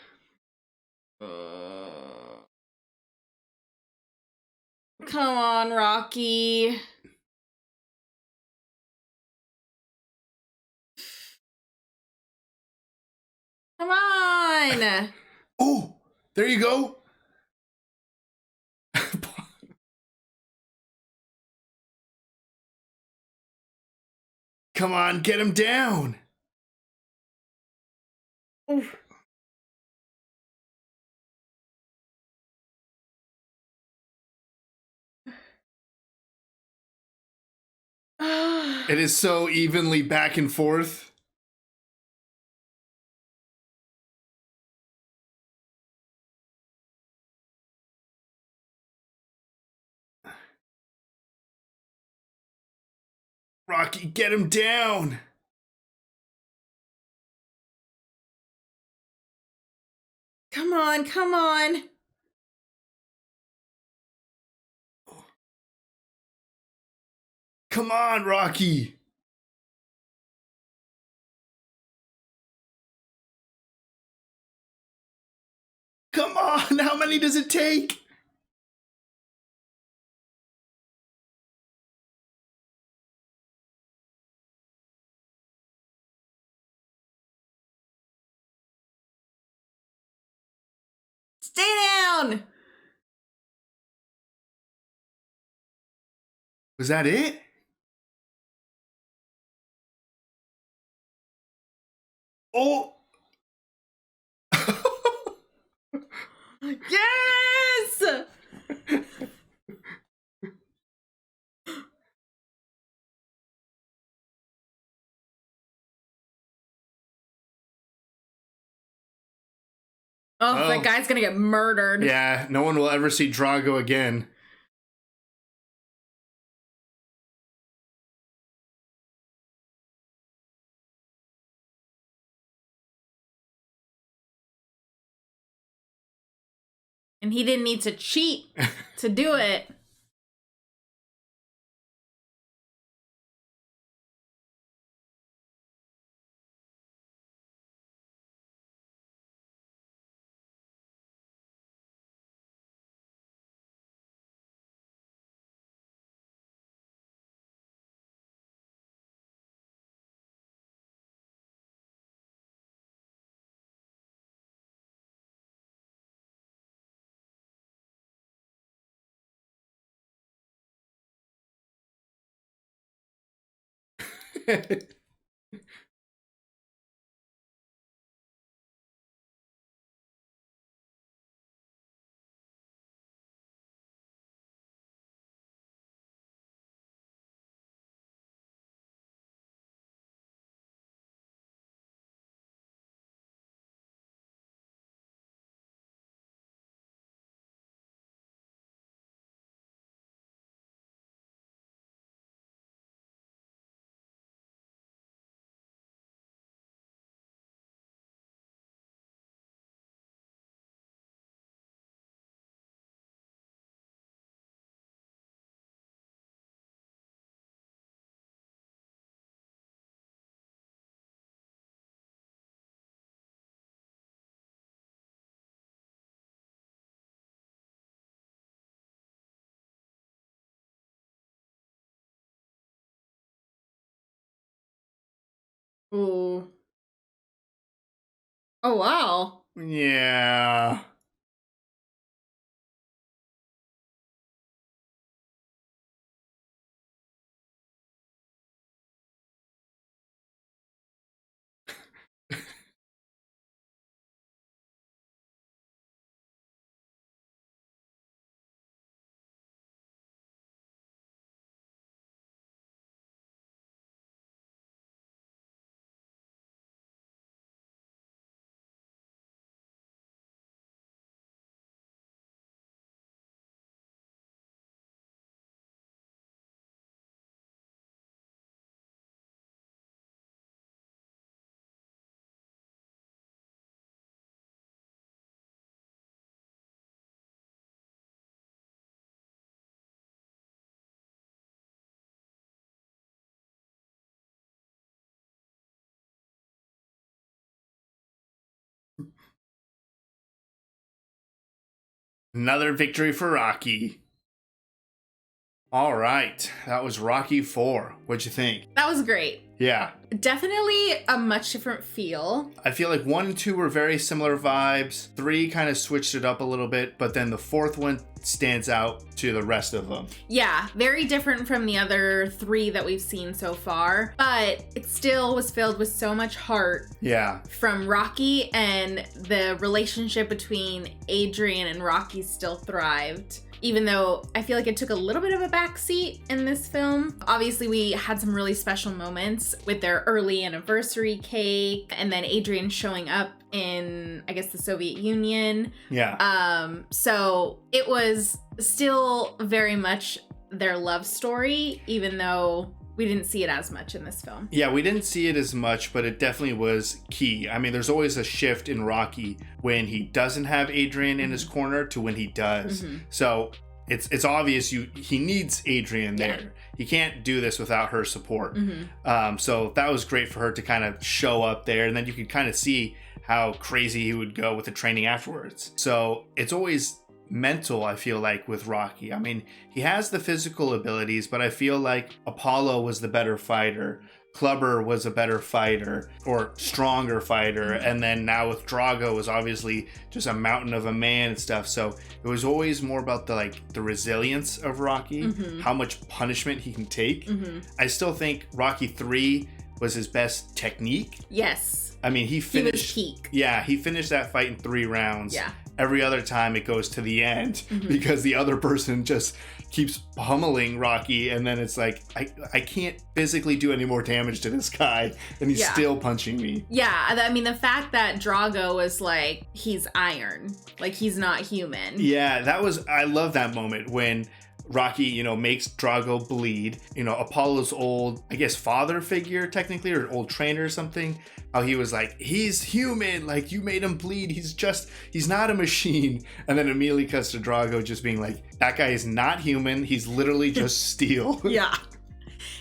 Come on, Rocky. Come on. Oh, there you go. Come on, get him down. Oof. It is so evenly back and forth. Rocky, get him down. Come on, come on. Come on, Rocky. Come on, how many does it take? Stay down. Was that it? Oh. Yes. Oh, that guy's gonna get murdered. Yeah, no one will ever see Drago again. And he didn't need to cheat to do it. Ooh. Oh, wow. Yeah. Another victory for Rocky. All right, that was Rocky 4. What'd you think? That was great. Yeah, Definitely a much different feel. I feel like 1 and 2 were very similar vibes. 3 kind of switched it up a little bit, but then the 4th one stands out to the rest of them. Yeah, very different from the other 3 that we've seen so far, but it still was filled with so much heart Yeah, from Rocky, and the relationship between Adrian and Rocky still thrived. Even though I feel like it took a little bit of a backseat in this film. Obviously, we had some really special moments with their early anniversary cake, and then Adrian showing up in, I guess, the Soviet Union. yeah. So it was still very much their love story, even though we didn't see it as much in this film. Yeah, we didn't see it as much, but it definitely was key. I mean, there's always a shift in Rocky when he doesn't have Adrian in his corner to when he does. Mm-hmm. So it's obvious he needs Adrian there. Yeah. He can't do this without her support. Mm-hmm. So that was great for her to kind of show up there, and then you could kind of see how crazy he would go with the training afterwards. So it's always mental, I feel like, with Rocky. I mean, he has the physical abilities, but I feel like Apollo was the better fighter. Clubber was a better fighter or stronger fighter. And then now with Drago was obviously just a mountain of a man and stuff. So it was always more about the resilience of Rocky, how much punishment he can take. I still think Rocky 3 was his best technique. Yes. I mean, he finished. He was peak. Yeah, he finished that fight in 3 rounds. Yeah. Every other time it goes to the end because the other person just keeps pummeling Rocky, and then it's like, I can't physically do any more damage to this guy, and he's still punching me. Yeah, I mean, the fact that Drago was like, he's iron, like he's not human. Yeah, I love that moment when Rocky, makes Drago bleed. Apollo's old, I guess, father figure technically, or old trainer or something. How he was like, he's human, like you made him bleed. He's not a machine. And then immediately cuts to Drago just being like, that guy is not human. He's literally just steel. Yeah.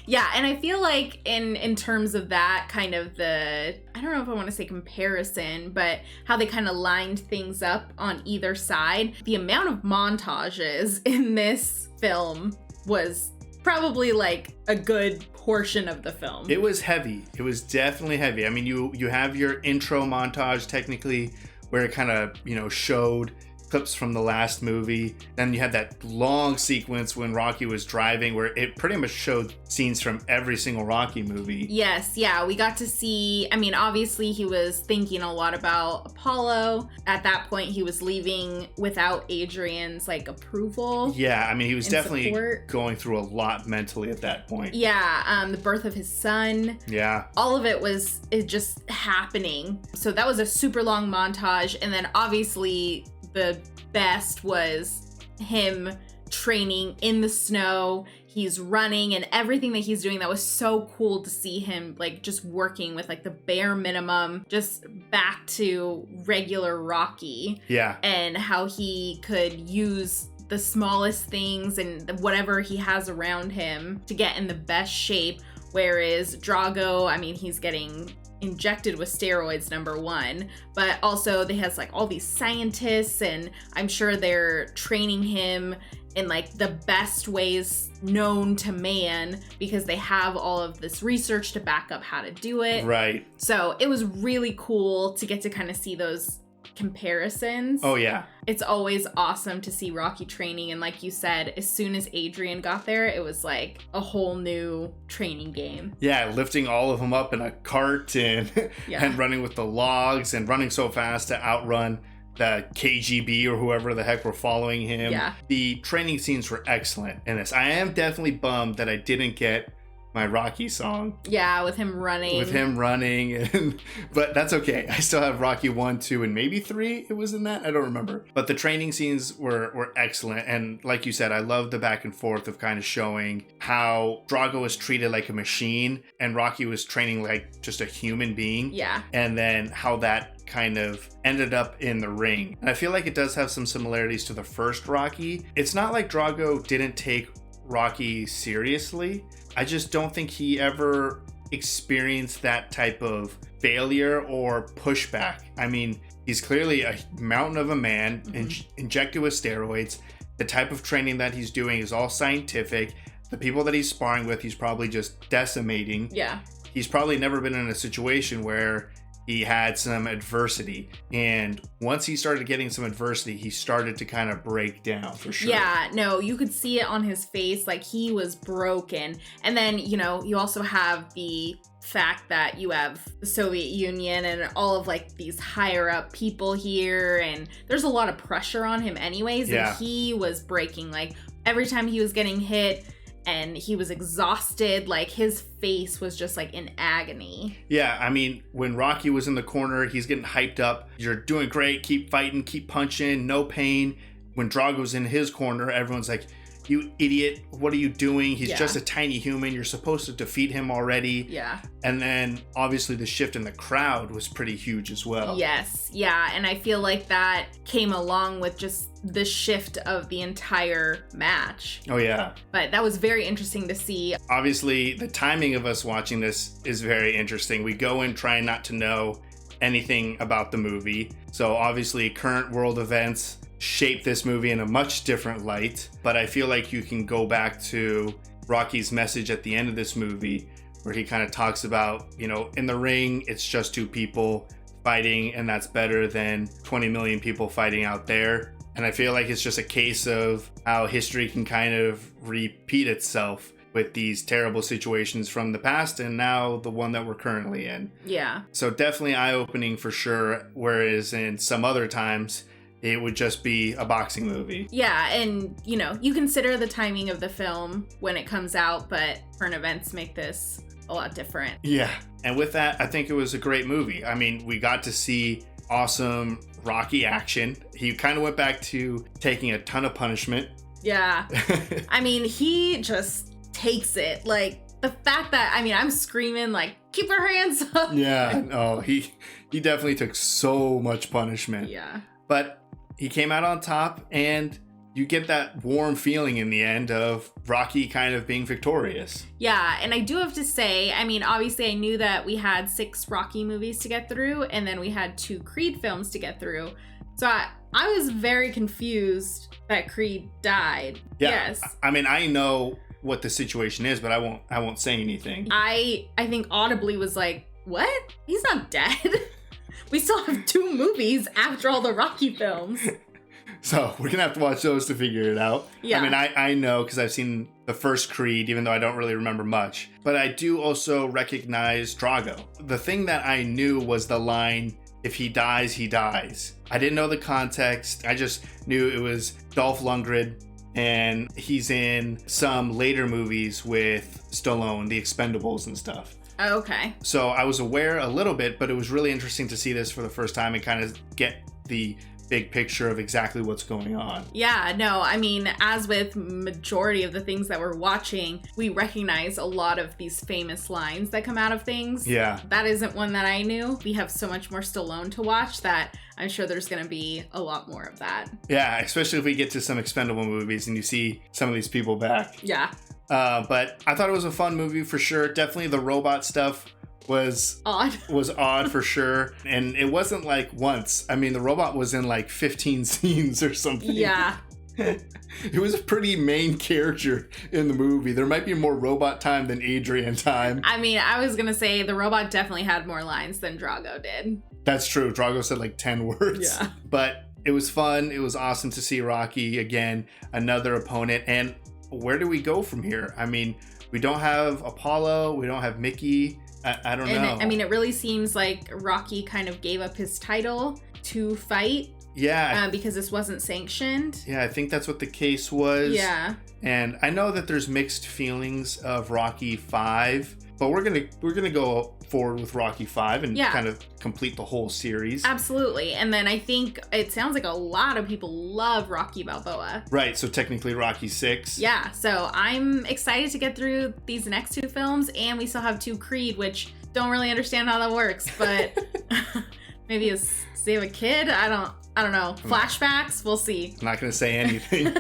Yeah, and I feel like in terms of that kind of I don't know if I want to say comparison, but how they kind of lined things up on either side, the amount of montages in this film was probably like a good portion of the film. It was heavy. It was definitely heavy. I mean, you have your intro montage technically where it kind of, showed clips from the last movie. Then you had that long sequence when Rocky was driving where it pretty much showed scenes from every single Rocky movie. Yes, yeah, we got to see, I mean, obviously he was thinking a lot about Apollo. At that point, he was leaving without Adrian's, like, approval. Yeah, I mean, he was definitely support. going through a lot mentally at that point. Yeah, the birth of his son. Yeah. All of it was just happening. So that was a super long montage. And then obviously the best was him training in the snow. He's running and everything that he's doing. That was so cool to see him like just working with like the bare minimum, just back to regular Rocky. Yeah. And how he could use the smallest things and whatever he has around him to get in the best shape. Whereas Drago, I mean, he's getting injected with steroids, number one, but also they has like all these scientists, and I'm sure they're training him in like the best ways known to man because they have all of this research to back up how to do it. Right. So it was really cool to get to kind of see those comparisons. Oh yeah. It's always awesome to see Rocky training, and like you said, as soon as Adrian got there, it was like a whole new training game. Yeah, lifting all of them up in a cart and Yeah. and running with the logs and running so fast to outrun the KGB or whoever the heck were following him. Yeah. The training scenes were excellent in this. I am definitely bummed that I didn't get my Rocky song. Yeah, with him running. But that's okay. I still have Rocky 1, 2, and maybe 3 it was in that. I don't remember. But the training scenes were excellent. And like you said, I love the back and forth of kind of showing how Drago was treated like a machine and Rocky was training like just a human being. Yeah. And then how that kind of ended up in the ring. And I feel like it does have some similarities to the first Rocky. It's not like Drago didn't take Rocky seriously. I just don't think he ever experienced that type of failure or pushback. I mean, he's clearly a mountain of a man, injected with steroids. The type of training that he's doing is all scientific. The people that he's sparring with, he's probably just decimating. Yeah. He's probably never been in a situation where he had some adversity. And once he started getting some adversity, he started to kind of break down for sure. Yeah, no, you could see it on his face, like he was broken. And then, you know, you also have the fact that you have the Soviet Union and all of like these higher up people here, and there's a lot of pressure on him anyways. Yeah. And he was breaking, like every time he was getting hit and he was exhausted, like his face was just like in agony. Yeah, I mean, when Rocky was in the corner, he's getting hyped up. You're doing great, keep fighting, keep punching, no pain. When Drago's in his corner, everyone's like, you idiot, what are you doing? He's just a tiny human. You're supposed to defeat him already. Yeah. And then obviously the shift in the crowd was pretty huge as well. Yes, yeah. And I feel like that came along with just the shift of the entire match. Oh, yeah. But that was very interesting to see. Obviously, the timing of us watching this is very interesting. We go in trying not to know anything about the movie. So obviously, current world events shape this movie in a much different light. But I feel like you can go back to Rocky's message at the end of this movie, where he kind of talks about, you know, in the ring, it's just two people fighting, and that's better than 20 million people fighting out there. And I feel like it's just a case of how history can kind of repeat itself with these terrible situations from the past and now the one that we're currently in. Yeah. So definitely eye-opening for sure, whereas in some other times, it would just be a boxing movie. Yeah, and, you know, you consider the timing of the film when it comes out, but current events make this a lot different. Yeah. And with that, I think it was a great movie. I mean, we got to see awesome Rocky action. He kind of went back to taking a ton of punishment. Yeah. I mean, he just takes it. Like, the fact that, I mean, I'm screaming, like, keep her hands up. Yeah. Oh, he definitely took so much punishment. Yeah. But he came out on top, and you get that warm feeling in the end of Rocky kind of being victorious. Yeah, and I do have to say, I mean, obviously I knew that we had 6 Rocky movies to get through, and then we had 2 Creed films to get through. So I was very confused that Creed died. Yeah, Yes. I mean, I know what the situation is, but I won't say anything. I think audibly was like, what? He's not dead. We still have 2 movies after all the Rocky films. So we're gonna have to watch those to figure it out. Yeah. I mean, I know because I've seen the first Creed, even though I don't really remember much. But I do also recognize Drago. The thing that I knew was the line, "If he dies, he dies." I didn't know the context. I just knew it was Dolph Lundgren, and he's in some later movies with Stallone, The Expendables and stuff. Okay. So I was aware a little bit, but it was really interesting to see this for the first time and kind of get the big picture of exactly what's going on. Yeah, no, I mean, as with majority of the things that we're watching, we recognize a lot of these famous lines that come out of things. Yeah. That isn't one that I knew. We have so much more Stallone to watch that I'm sure there's going to be a lot more of that. Yeah, especially if we get to some Expendable movies and you see some of these people back. Yeah. But I thought it was a fun movie for sure. Definitely the robot stuff was odd for sure, and it wasn't like once. I mean, the robot was in like 15 scenes or something. Yeah. It was a pretty main character in the movie. There might be more robot time than Adrian time. I mean, I was gonna say the robot definitely had more lines than Drago did. That's true. Drago said like 10 words. Yeah. But it was fun. It was awesome to see Rocky again, another opponent. And where do we go from here? I mean, we don't have Apollo. We don't have Mickey. I don't know. I mean, it really seems like Rocky kind of gave up his title to fight. Yeah. Because this wasn't sanctioned. Yeah, I think that's what the case was. Yeah. And I know that there's mixed feelings of Rocky 5, but we're gonna go forward with Rocky 5 and kind of complete the whole series. Absolutely. And then I think it sounds like a lot of people love Rocky Balboa. Right, so technically Rocky 6. Yeah, so I'm excited to get through these next two films, and we still have 2 Creed, which don't really understand how that works, but maybe does he have a kid? I don't know. Flashbacks? We'll see. I'm not gonna say anything.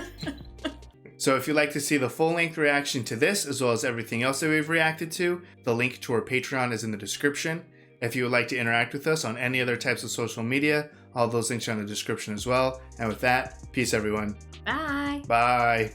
So if you'd like to see the full-length reaction to this, as well as everything else that we've reacted to, the link to our Patreon is in the description. If you would like to interact with us on any other types of social media, all those links are in the description as well. And with that, peace everyone. Bye. Bye.